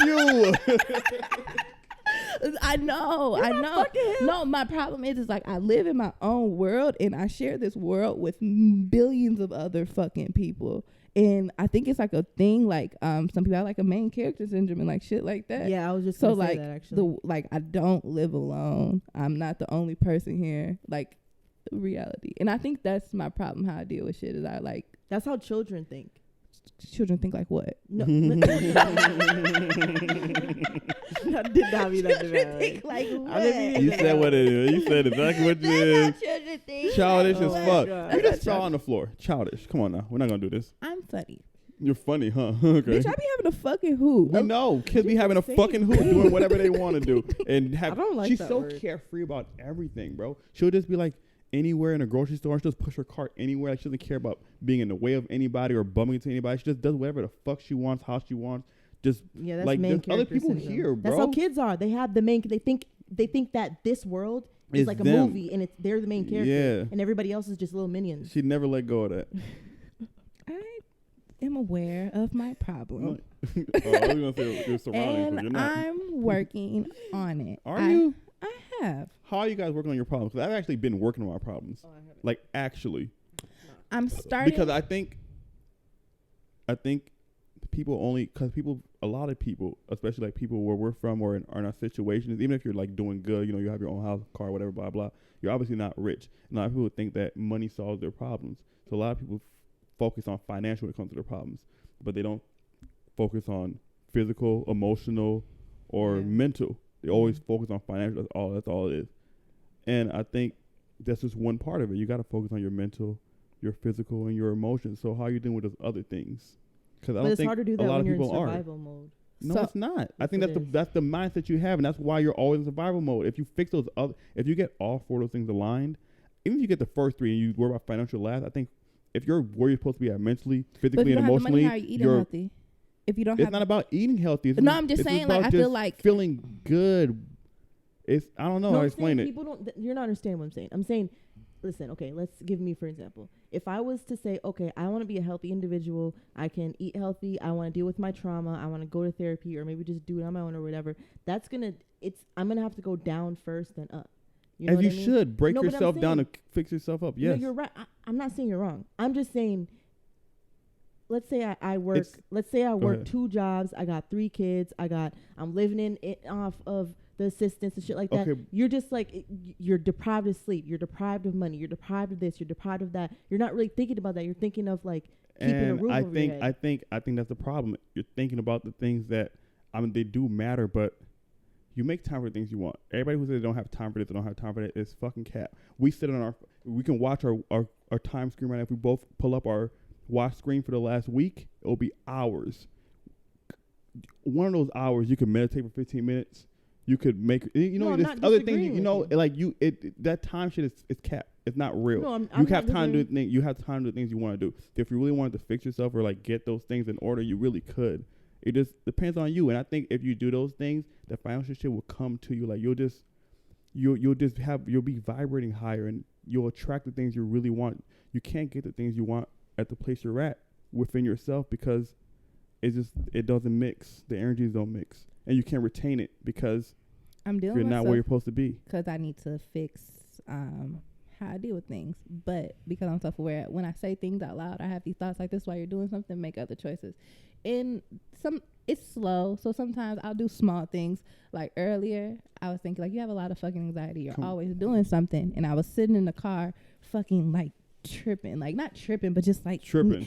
you. I know. I know. No, my problem is like I live in my own world and I share this world with billions of other fucking people. And I think it's like a thing, like some people have like a main character syndrome and like shit like that. Yeah, I was just So gonna say like that actually. I don't live alone. I'm not the only person here. Like reality. And I think that's my problem. How I deal with shit is I like That's how children think. children think like what? No, that did not mean that. Children think like what? I didn't mean You said what it is. You said exactly what it is. That's how children think. Childish Oh as my fuck. God. You That's just fell on the floor. Childish. Come on now. We're not gonna do this. I'm funny. You're funny, huh? Okay. Bitch, I be having a fucking hoop. We know kids be you having a say fucking hoop doing whatever they want to do, and I don't like she's that so word. carefree about everything, bro. She'll just be like anywhere in a grocery store. She'll just push her cart anywhere. Like she doesn't care about being in the way of anybody or bumping into anybody. She just does whatever the fuck she wants, how she wants. Just Yeah, that's like main there's other character people syndrome. here, bro. That's how kids are. They have the main. They think that this world is It's like a them. movie, and they're the main character, Yeah. and everybody else is just little minions. She never let go of that. I am aware of my problem. I was gonna say your surroundings, but And you're not. I'm working on it. Are you? I have. How are you guys working on your problems? Because I've actually been working on my problems. Oh, I haven't. Like actually. I'm starting. Because I think people only, because a lot of people, especially like people where we're from or are in our situations, even if you're like doing good, you have your own house, car, whatever, blah, blah, you're obviously not rich. And a lot of people think that money solves their problems. So a lot of people focus on financial when it comes to their problems, but they don't focus on physical, emotional, or Yeah. mental. They always focus on financial. That's all it is. And I think that's just one part of it. You got to focus on your mental, your physical, and your emotions. So how are you dealing with those other things? Because I But don't it's think hard to do a that lot when of you're in people are. survival mode. No, So- it's not. I Yes, think it is. that's the mindset you have, and that's why you're always in survival mode. If you fix those other, if you get all four of those things aligned, even if you get the first three and you worry about financial last, I think if you're where you're supposed to be at mentally, but if physically, you and don't have the money, emotionally, how are you eating you're. healthy? If you don't It's have, not about eating healthy. It's No, just- I'm just it's saying, about like, I feel just like- feeling good. It's I don't know how to I'm explain saying it. people don't. You're not understanding what I'm saying. I'm saying, listen. Okay, let's give me for example. If I was to say, okay, I want to be a healthy individual. I can eat healthy. I want to deal with my trauma. I want to go to therapy or maybe just do it on my own or whatever. I'm gonna have to go down first then up. You know As what you I mean? should break No, but I'm yourself down saying- and fix yourself up. No, Yes. you're right. I'm not saying you're wrong. I'm just saying. Let's say I work. It's- Let's say I Go work ahead. 2 jobs. I got 3 kids. I'm living in it off of the assistance and shit like that. Okay. You're just like you're deprived of sleep. You're deprived of money. You're deprived of this. You're deprived of that. You're not really thinking about that. You're thinking of like keeping a And roof I over think your head. I think that's the problem. You're thinking about the things that they do matter, but you make time for the things you want. Everybody who says they don't have time for this, they don't have time for that, is fucking cap. We sit on we can watch our time screen right now. If we both pull up our watch screen for the last week, it'll be hours. One of those hours, you can meditate for 15 minutes. You could make, No, I'm there's not other disagreeing things, with you. like that time shit is capped. It's not real. No, I'm You not have time to do disagreeing. things. You have time to do things you want to do. If you really wanted to fix yourself or like get those things in order, you really could. It just depends on you. And I think if you do those things, the financial shit will come to you. Like you'll be vibrating higher, and you'll attract the things you really want. You can't get the things you want at the place you're at within yourself because it doesn't mix. The energies don't mix, and you can't retain it because I'm dealing you're with not where you're supposed to be. because I need to fix how I deal with things. But because I'm self-aware, when I say things out loud, I have these thoughts like this while you're doing something, make other choices. It's slow, so sometimes I'll do small things. Like earlier, I was thinking, like, you have a lot of fucking anxiety. You're always doing something. And I was sitting in the car fucking, like, tripping. Like, not tripping, but just, like,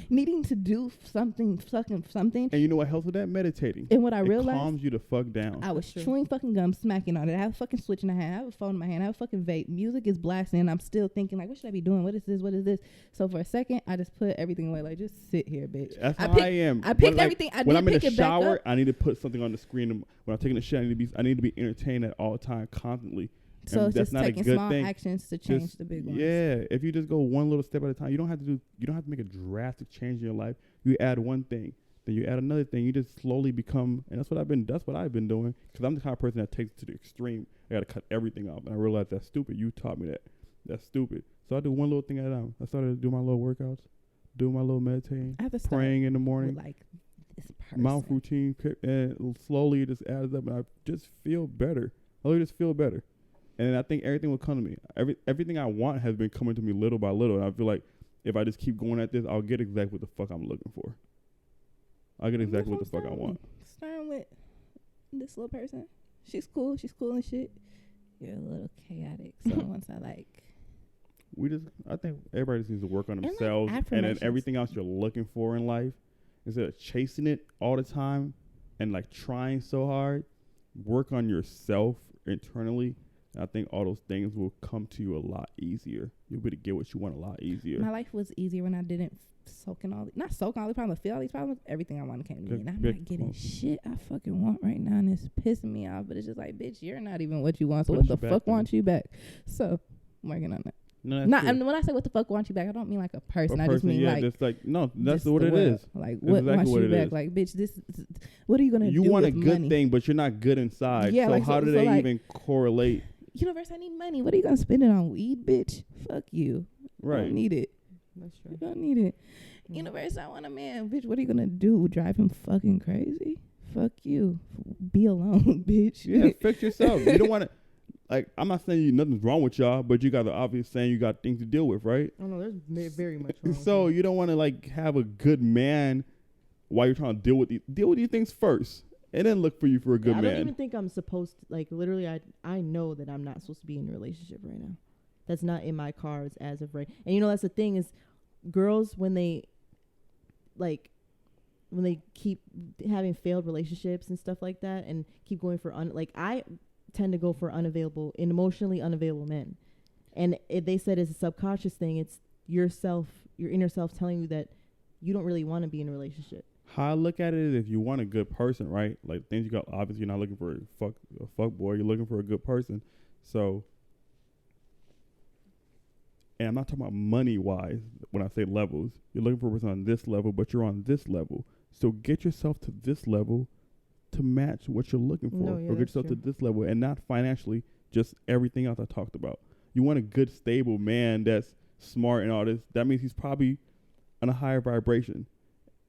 needing to do something. And you know what helps with that? Meditating. And what I realized, it calms you the fuck down. I was chewing fucking gum, smacking on it. I have a fucking switch in my hand. I have a phone in my hand. I have a fucking vape. Music is blasting. And I'm still thinking, like, what should I be doing? What is this? What is this? So for a second, I just put everything away. Like, just sit here, bitch. That's how I am. I picked everything. When I'm in the shower, I need to put something on the screen. When I'm taking a shit, I need to be entertained at all time, constantly. So and it's that's just not taking a good small thing. actions to change the big ones. Yeah, if you just go one little step at a time, you don't have to make a drastic change in your life. You add one thing, then you add another thing. You just slowly become, and that's what I've been doing. Because I'm the kind of person that takes it to the extreme. I got to cut everything off, and I realized that's stupid. You taught me that. That's stupid. So I do one little thing at a time. I started to do my little workouts, do my little meditating, I have to praying in the morning, like this person. mouth routine, and slowly it just adds up, and I just feel better. I really just feel better. And I think everything will come to me. Everything I want has been coming to me little by little. And I feel like if I just keep going at this, I'll get exactly what the fuck I'm looking for. I'll get exactly what the fuck I want. Starting with this little person. She's cool. She's cool and shit. You're a little chaotic. So once I I think everybody just needs to work on like themselves. And then everything else you're looking for in life, instead of chasing it all the time and like trying so hard, work on yourself internally. I think all those things will come to you a lot easier. You'll be able to get what you want a lot easier. My life was easier when I didn't soak in all not soak in all these problems, feel all these problems. Everything I wanted came to me. And I'm not getting shit I fucking want right now. And it's pissing me off. But it's just like, bitch, you're not even what you want. So what the fuck wants you back? So I'm working on that. No, and when I say what the fuck wants you back, I don't mean like a person. I just mean no, that's what it is. Like what wants you back? Like, bitch, this what are you gonna do? You want a good money? thing, but you're not good inside. Yeah, so how do they even correlate? Universe, I need money. What are you gonna spend it on? Weed, bitch. Fuck you. Right. I don't need it. That's true. You don't need it. Universe, I want a man. Bitch, what are you gonna do? Drive him fucking crazy? Fuck you. Be alone, bitch. Yeah, fix yourself. You don't want to. Like, I'm not saying nothing's wrong with y'all, but you got the obvious saying you got things to deal with, right? Oh no, there's very much wrong. So you don't want to like have a good man while you're trying to deal with these things first. And then look for a good man. I don't even think I'm supposed to, like, literally, I know that I'm not supposed to be in a relationship right now. That's not in my cards as of right. And, that's the thing is, girls, when they keep having failed relationships and stuff like that and keep going for, I tend to go for emotionally unavailable men. And they said it's a subconscious thing. It's your inner self telling you that you don't really want to be in a relationship. How I look at it is, if you want a good person, right? Like, things you got, obviously you're not looking for a fuck boy. You're looking for a good person. So, and I'm not talking about money wise when I say levels. You're looking for a person on this level, but you're on this level. So get yourself to this level to match what you're looking for, or get yourself to this level, and not financially, just everything else I talked about. You want a good, stable man that's smart and all this. That means he's probably on a higher vibration.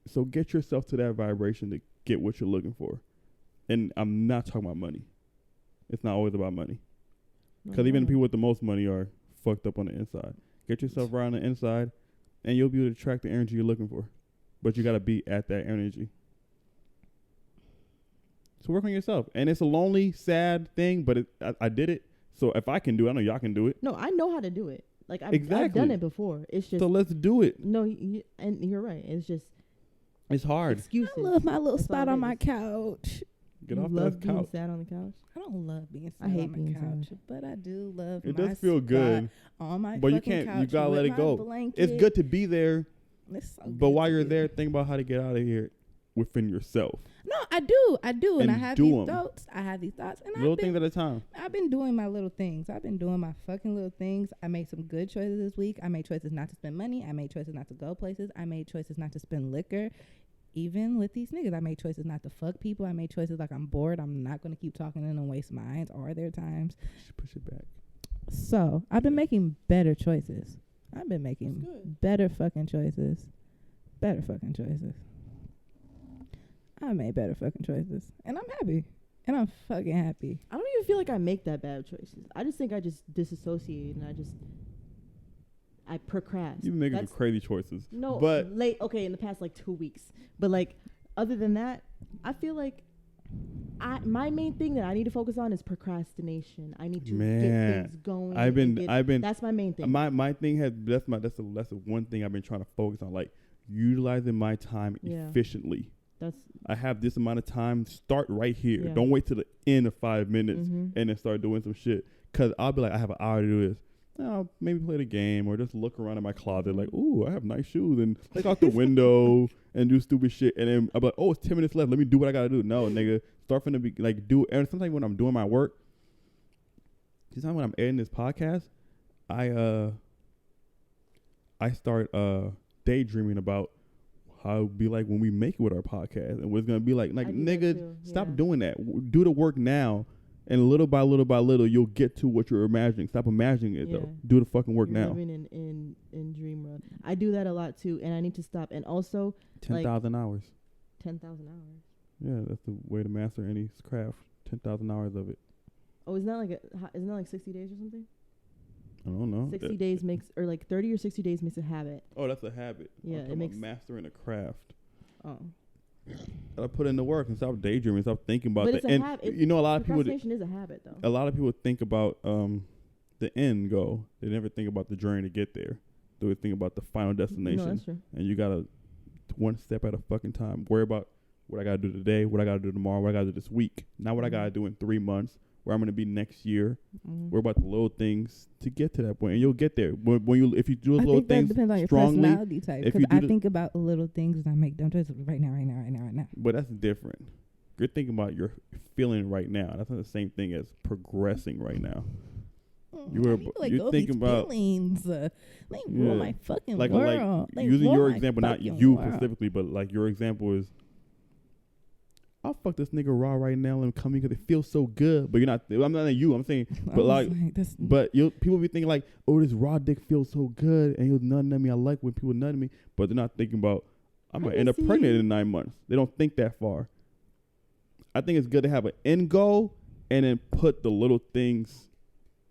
So get yourself to that vibration to get what you're looking for. And I'm not talking about money. It's not always about money. Because even the people with the most money are fucked up on the inside. Get yourself right on the inside, and you'll be able to attract the energy you're looking for. But you got to be at that energy. So work on yourself. And it's a lonely, sad thing, but I did it. So if I can do it, I know y'all can do it. No, I know how to do it. Like, I've done it before. It's just... So let's do it. No, and you're right. It's just... It's hard. Excuses. I love my little spot on my couch. Get off that couch. Love being sat on the couch? I don't love being sat I hate on being the couch, but I do love it. My does feel good. On my but you fucking can't. couch You gotta let it go. Blanket. It's good to be there. It's so but while you're there, think about how to get out of here within yourself. No, I do, and I have these thoughts. And little things at a time. I've been doing my little things. I've been doing my fucking little things. I made some good choices this week. I made choices not to spend money. I made choices not to go places. I made choices not to spend liquor. Even with these niggas, I made choices not to fuck people. I made choices like, I'm bored. I'm not going to keep talking to them and waste mine or their times. Push it back. So I've been making better choices. I've been making better fucking choices. Better fucking choices. I made better fucking choices. And I'm happy. And I'm fucking happy. I don't even feel like I make that bad choices. I just think I just disassociate and I just I procrast. You've been making some crazy choices. No, but okay, in the past like 2 weeks. But like, other than that, I feel like my main thing that I need to focus on is procrastination. I need to get things going. I've been. That's my main thing. My thing that's the one thing I've been trying to focus on, like utilizing my time efficiently. I have this amount of time. Start right here. Yeah. Don't wait till the end of 5 minutes and then start doing some shit. Cause I'll be like, I have an hour to do this. I'll maybe play the game or just look around in my closet like, ooh, I have nice shoes, and look out the window and do stupid shit. And then I'm like, oh, it's 10 minutes left. Let me do what I gotta do. No, nigga, start from the do. And sometimes when I'm doing my work, sometimes when I'm editing this podcast, I start daydreaming about how it'll be like when we make it with our podcast and what it's gonna be like. Like, nigga, stop doing that. Do the work now. And little by little, you'll get to what you're imagining. Stop imagining it, though. Do the fucking work now. Living in dream world. I do that a lot, too, and I need to stop. And also... 10,000 hours. 10,000 hours. Yeah, that's the way to master any craft. 10,000 hours of it. Oh, isn't that like 60 days or something? I don't know. 60 days makes... Or like 30 or 60 days makes a habit. Oh, that's a habit. Yeah, it makes... mastering a craft. Oh. Gotta put in the work and stop daydreaming, stop thinking about the end. You know, a lot of people. Procrastination is a habit, though. A lot of people think about the end goal. They never think about the journey to get there. They always think about the final destination. No, that's true. And you gotta one step at a fucking time. Worry about what I gotta do today, what I gotta do tomorrow, what I gotta do this week. Not what I gotta do in 3 months, where I'm gonna be next year. Worry about the little things to get to that point, and you'll get there. If you do those little things depends on your strongly, personality type. Because I think about little things and I make dumb choices right now. But that's different. You're thinking about your feeling right now. That's not the same thing as progressing right now. You're thinking about feelings. Rule my fucking world. Like using your example, not you specifically, but like your example is, I'll fuck this nigga raw right now and come in because it feels so good. But you're not. I'm not you. I'm saying, but people be thinking like, oh, this raw dick feels so good and he was nutting at me. I like when people nut at me, but they're not thinking about I'm gonna end up pregnant in 9 months. They don't think that far. I think it's good to have an end goal and then put the little things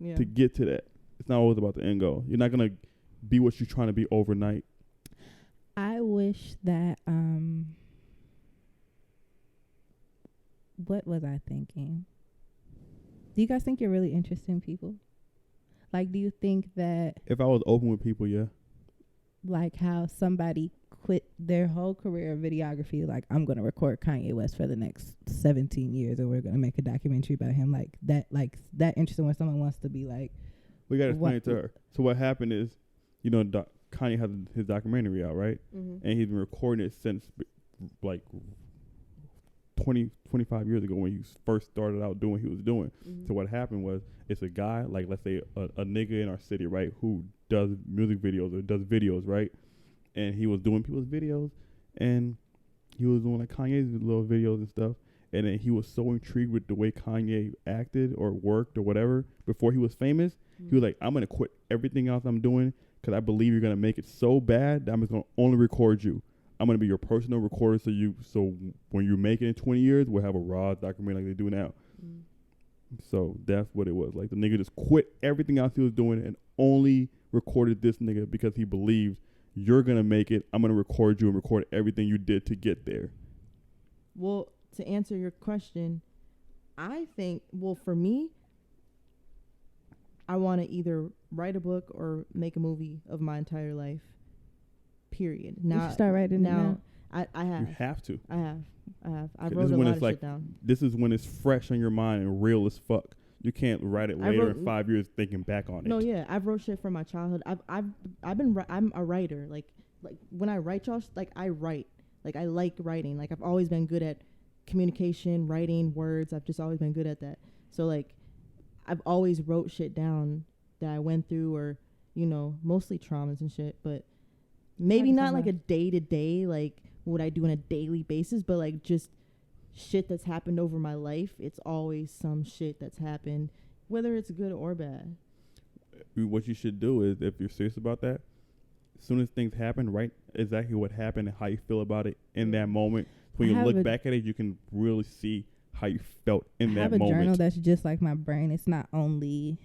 to get to that. It's not always about the end goal. You're not gonna be what you're trying to be overnight. I wish that what was I thinking? Do you guys think you're really interesting people? Like, do you think that if I was open with people, yeah. Like how somebody quit their whole career of videography, like, I'm going to record Kanye West for the next 17 years and we're going to make a documentary about him, like that interesting when someone wants to be like... We got to explain it to her. So what happened is, you know, Kanye has his documentary out, right? And he's been recording it since, like... 25 years ago when he first started out doing what he was doing. So what happened was, it's a guy, like let's say a nigga in our city, right, who does music videos or does videos, right? And he was doing people's videos and he was doing like Kanye's little videos and stuff. And then he was so intrigued with the way Kanye acted or worked or whatever before he was famous. He was like, I'm going to quit everything else I'm doing because I believe you're going to make it so bad that I'm just going to only record you. I'm gonna be your personal recorder, so when you make it in 20 years, we'll have a raw documentary like they do now. So that's what it was. Like the nigga just quit everything else he was doing and only recorded this nigga because he believes you're gonna make it. I'm gonna record you and record everything you did to get there. Well, to answer your question, I think, well, for me, I want to either write a book or make a movie of my entire life. Period. Now, you should start writing now. I have. You have to. I have. I wrote a lot of shit down. This is when it's fresh on your mind and real as fuck. You can't write it later in 5 years thinking back on it. No, yeah, I've wrote shit from my childhood. I'm a writer. Like when I write y'all, like I write. Like I like writing. Like I've always been good at communication, writing, words. I've just always been good at that. So like I've always wrote shit down that I went through, or mostly traumas and shit, but maybe not like a day-to-day, like what I do on a daily basis, but like just shit that's happened over my life. It's always some shit that's happened, whether it's good or bad. What you should do is, if you're serious about that, as soon as things happen, write exactly what happened and how you feel about it in that moment. When you look back at it, you can really see how you felt in that moment. I have a journal that's just like my brain. It's not only...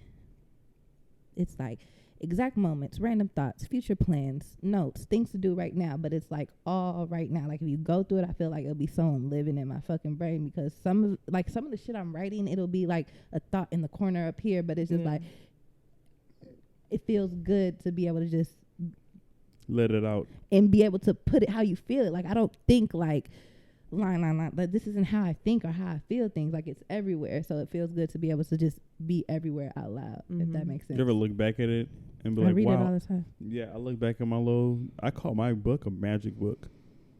It's like... exact moments, random thoughts, future plans, notes, things to do right now. But it's like all right now. Like if you go through it, I feel like it'll be someone living in my fucking brain, because some of the shit I'm writing, it'll be like a thought in the corner up here, but it's just like, it feels good to be able to just let it out and be able to put it how you feel it. Like I don't think like line, but this isn't how I think or how I feel things. Like it's everywhere, so it feels good to be able to just be everywhere out loud. If that makes sense. You ever look back at it and be I like, read wow. it all the time. Yeah, I look back at I call my book a magic book,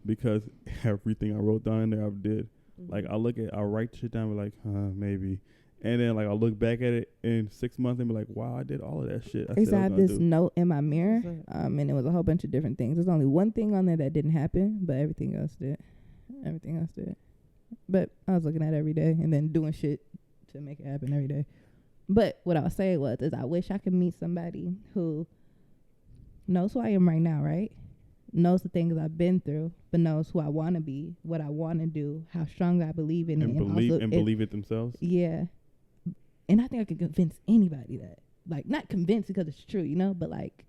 because everything I wrote down in there I did. Like I write shit down and be like, maybe. And then like I'll look back at it in 6 months and be like, wow, I did all of that shit. I have this note in my mirror, and it was a whole bunch of different things. There's only one thing on there that didn't happen, but everything else did. But I was looking at it every day and then doing shit to make it happen every day. But what I was saying is I wish I could meet somebody who knows who I am right now, right? Knows the things I've been through, but knows who I want to be, what I want to do, how strong I believe in it. And believe it themselves. Yeah. And I think I could convince anybody that. Like, not convince because it's true, you know, but like,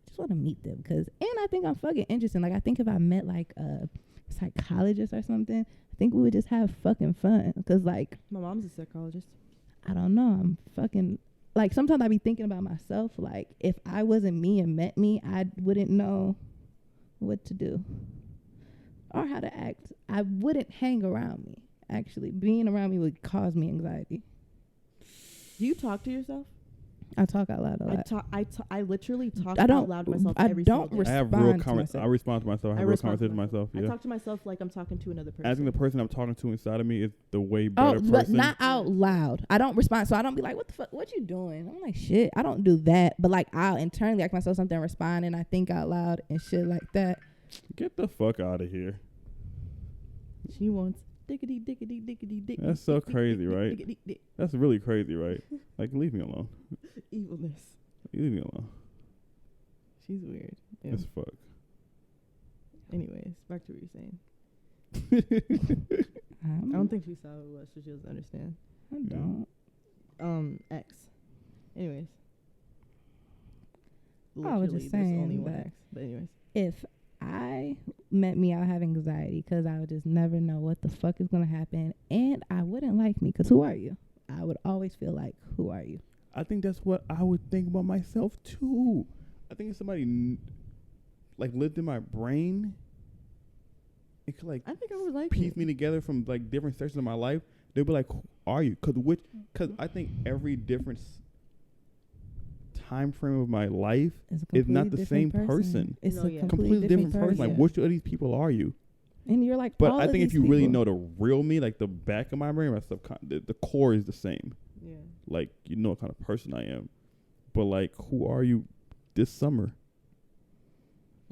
just want to meet them. And I think I'm fucking interesting. Like, I think if I met like a psychologist or something, I think we would just have fucking fun. Because like, my mom's a psychologist. I don't know. I'm fucking, like, sometimes I be thinking about myself. Like, if I wasn't me and met me, I wouldn't know what to do or how to act. I wouldn't hang around me. Actually, being around me would cause me anxiety. Do you talk to yourself? I talk out loud a lot. I literally talk out loud to myself every single day. I have real conversations. I respond to myself. I have real conversations with myself. Yeah. I talk to myself like I'm talking to another person. I think the person I'm talking to inside of me is the way better person. But not out loud. I don't respond. So I don't be like, what the fuck? What you doing? I'm like, shit. I don't do that. But like, I'll internally ask myself something and respond, and I think out loud and shit like that. Get the fuck out of here. She wants dickety dickety dickety dick. That's so crazy, right? That's really crazy, right? Like, leave me alone. Evilness. Leave me alone. She's weird. Yeah. As fuck. Anyways, back to what you're saying. I don't think she saw what it was, so she doesn't understand. I don't. X. Anyways. I was just saying only one that X. But anyways. If I met me, I would have anxiety because I would just never know what the fuck is going to happen. And I wouldn't like me because who are you? I would always feel like, who are you? I think that's what I would think about myself too. I think if somebody like lived in my brain, it could like I think I would like piece me together from like different sections of my life. They'd be like, who are you? Because I think every different time frame of my life is not the same person. It's a completely different person. Like, which of these people are you? And you're like, but I think if you really know the real me, like the back of my brain, my the core is the same. Yeah. Like, you know what kind of person I am. But like, who are you this summer?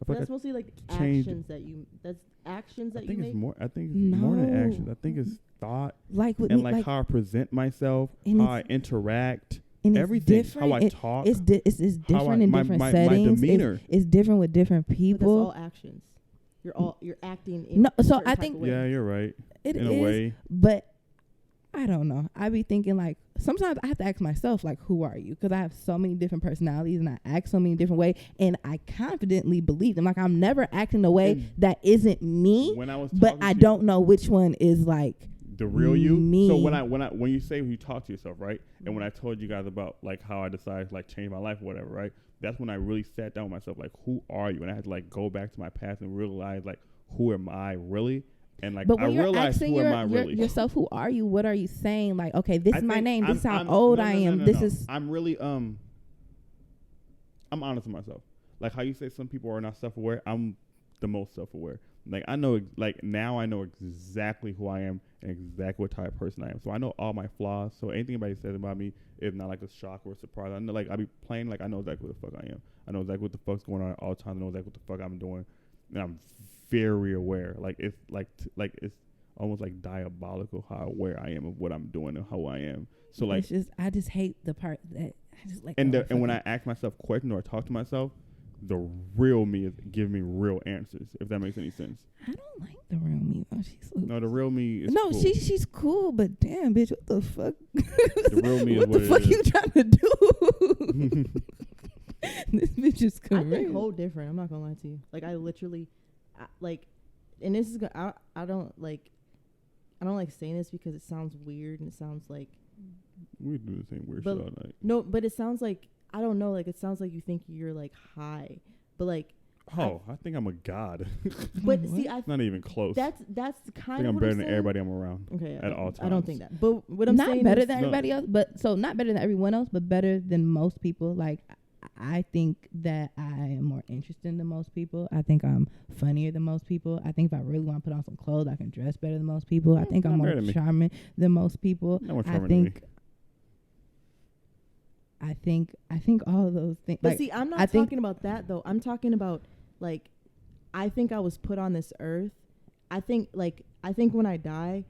That's mostly like actions that you. That's actions that you make. I think it's more than actions. I think it's thought, like with and me, like how I present myself, how I interact. And everything, how I talk, it's different in different settings. My demeanor, it's different with different people. But that's all actions. You're acting in. So I think you're right. It in is, a way, but I don't know. I be thinking like sometimes I have to ask myself like, who are you? Because I have so many different personalities and I act so many different ways, and I confidently believe them. Like I'm never acting a way that isn't me. But I don't know which one is like the real you. Me. So when you say you talk to yourself, right? And when I told you guys about like how I decided to like change my life or whatever, right? That's when I really sat down with myself, like, who are you? And I had to like go back to my past and realize like, who am I really? And like, I realized who am I really? Yourself, who are you? What are you saying? Like, okay, this is my name. This is how old I am. This is. I'm really I'm honest with myself. Like how you say some people are not self-aware. I'm the most self-aware. Like I know, like now I know exactly who I am and exactly what type of person I am. So I know all my flaws. So anything anybody says about me is not like a shock or a surprise. I know, like I be playing like I know exactly what the fuck I am. I know exactly what the fuck's going on at all times. I know exactly what the fuck I'm doing, and I'm very aware. Like it's like it's almost like diabolical how aware I am of what I'm doing and how I am. So like, I just hate the part that I just like. And when I ask myself questions or I talk to myself, the real me is giving me real answers, if that makes any sense. I don't like the real me though. No, the real me is cool. She's cool, but damn, bitch, what the fuck? The real me what is the fuck you trying to do? This bitch is I crazy. think whole different. I'm not gonna lie to you. Like I literally, and this is I don't like saying this because it sounds weird and it sounds like We do the same weird but shit all night. no, but it sounds like I don't know. Like it sounds like you think you're like high, but like Oh, I think I'm a god. but What? see, Not even close. that's I kind think of I'm what better I'm than saying. everybody I'm around. Okay, at all I don't times. think that. But what I'm not saying better is, than everybody else, but so not better than everyone else, but better than most people. Like I think that I am more interesting than most people. I think I'm funnier than most people. I think if I really want to put on some clothes, I can dress better than most people. I think I'm not Mm, more better than me. charming than most people. No more I charming than me. think. I think all of those things. but Like, see, I'm not I think- talking about that though. I'm talking about like, I think I was put on this earth. I think when I die,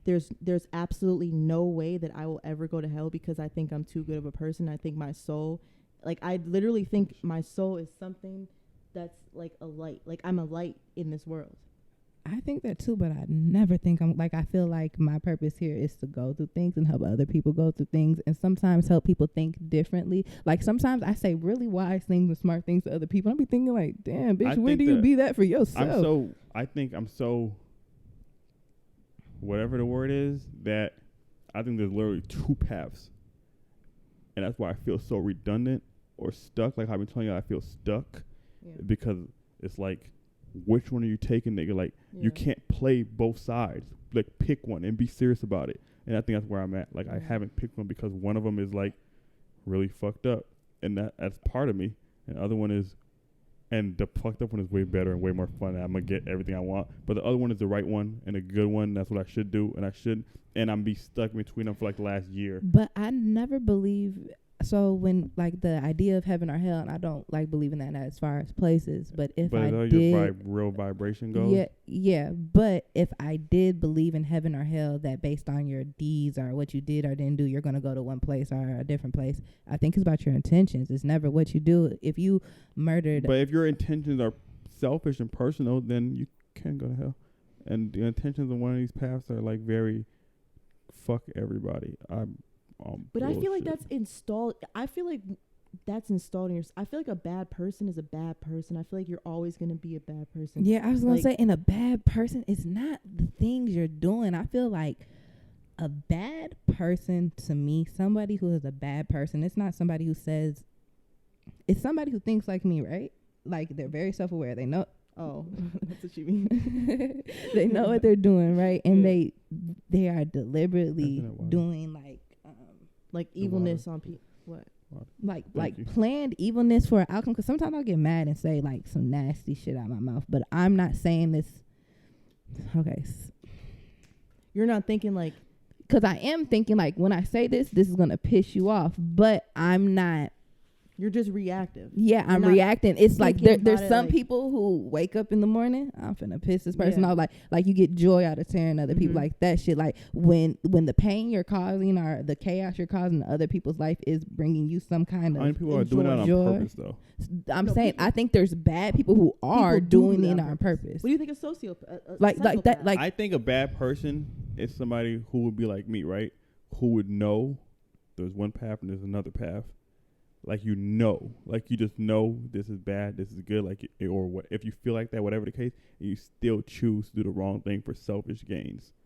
there's absolutely no way that I will ever go to hell because I think I'm too good of a person. I think my soul, like I literally think my soul is something that's like a light. Like I'm a light in this world. I think that too, but I never think I'm like, I feel like my purpose here is to go through things and help other people go through things and sometimes help people think differently. Like sometimes I say really wise things and smart things to other people. I'll be thinking like, damn, bitch, I where think do you that be that for yourself? I think I'm so, whatever the word is, that I think there's literally two paths. And that's why I feel so redundant or stuck. Like I've been telling you, I feel stuck because it's like, which one are you taking, nigga? Like, you can't play both sides. Like, pick one and be serious about it. And I think that's where I'm at. Like, I haven't picked one because one of them is, like, really fucked up. And that's part of me. And the other one is, and the fucked up one is way better and way more fun. And I'm going to get everything I want. But the other one is the right one and a good one. That's what I should do. And I shouldn't. And I'm be stuck between them for, like, the last year. But I never believe. So when like the idea of heaven or hell, and I don't like believing that as far as places. But if But I is how did, your real vibration goes? yeah. But if I did believe in heaven or hell, that based on your deeds or what you did or didn't do, you're gonna go to one place or a different place. I think it's about your intentions. It's never what you do. If you murdered, But if your intentions are selfish and personal, then you can go to hell. And the intentions of one of these paths are like very fuck everybody. But I feel like bullshit. that's installed. I feel like that's installed in your. I feel like a bad person is a bad person. I feel like you're always gonna be a bad person. yeah, I was gonna like- say, and a bad person is not the things you're doing. I feel like a bad person to me, somebody who is a bad person, it's not somebody who says, it's somebody who thinks like me, right? Like they're very self-aware. They know. Oh, that's what you mean. They know what they're doing, right? And they are deliberately Isn't it wild? doing like Like The evilness on people. What? like Thank you. planned evilness for an outcome. Because sometimes I'll get mad and say like some nasty shit out my mouth, but I'm not saying this. Okay, You're not thinking like. because I am thinking like when I say this is gonna piss you off, but I'm not. You're just reactive. Yeah, I'm not reacting. It's like thinking there's about it, some like- people who wake up in the morning, I'm finna piss this person Yeah. off. Like you get joy out of tearing other people, Mhm. like that shit. Like when the pain you're causing or the chaos you're causing in other people's life is bringing you some kind How many of people are doing that on joy. purpose, though? I'm No, saying people- I think there's bad people who are People do doing that it on on purpose. What do you think a sociopath? Like that. psychopath? Like I think a bad person is somebody who would be like me, right? Who would know there's one path and there's another path. Like you just know this is bad, this is good, like or what if you feel like that, whatever the case, and you still choose to do the wrong thing for selfish gains.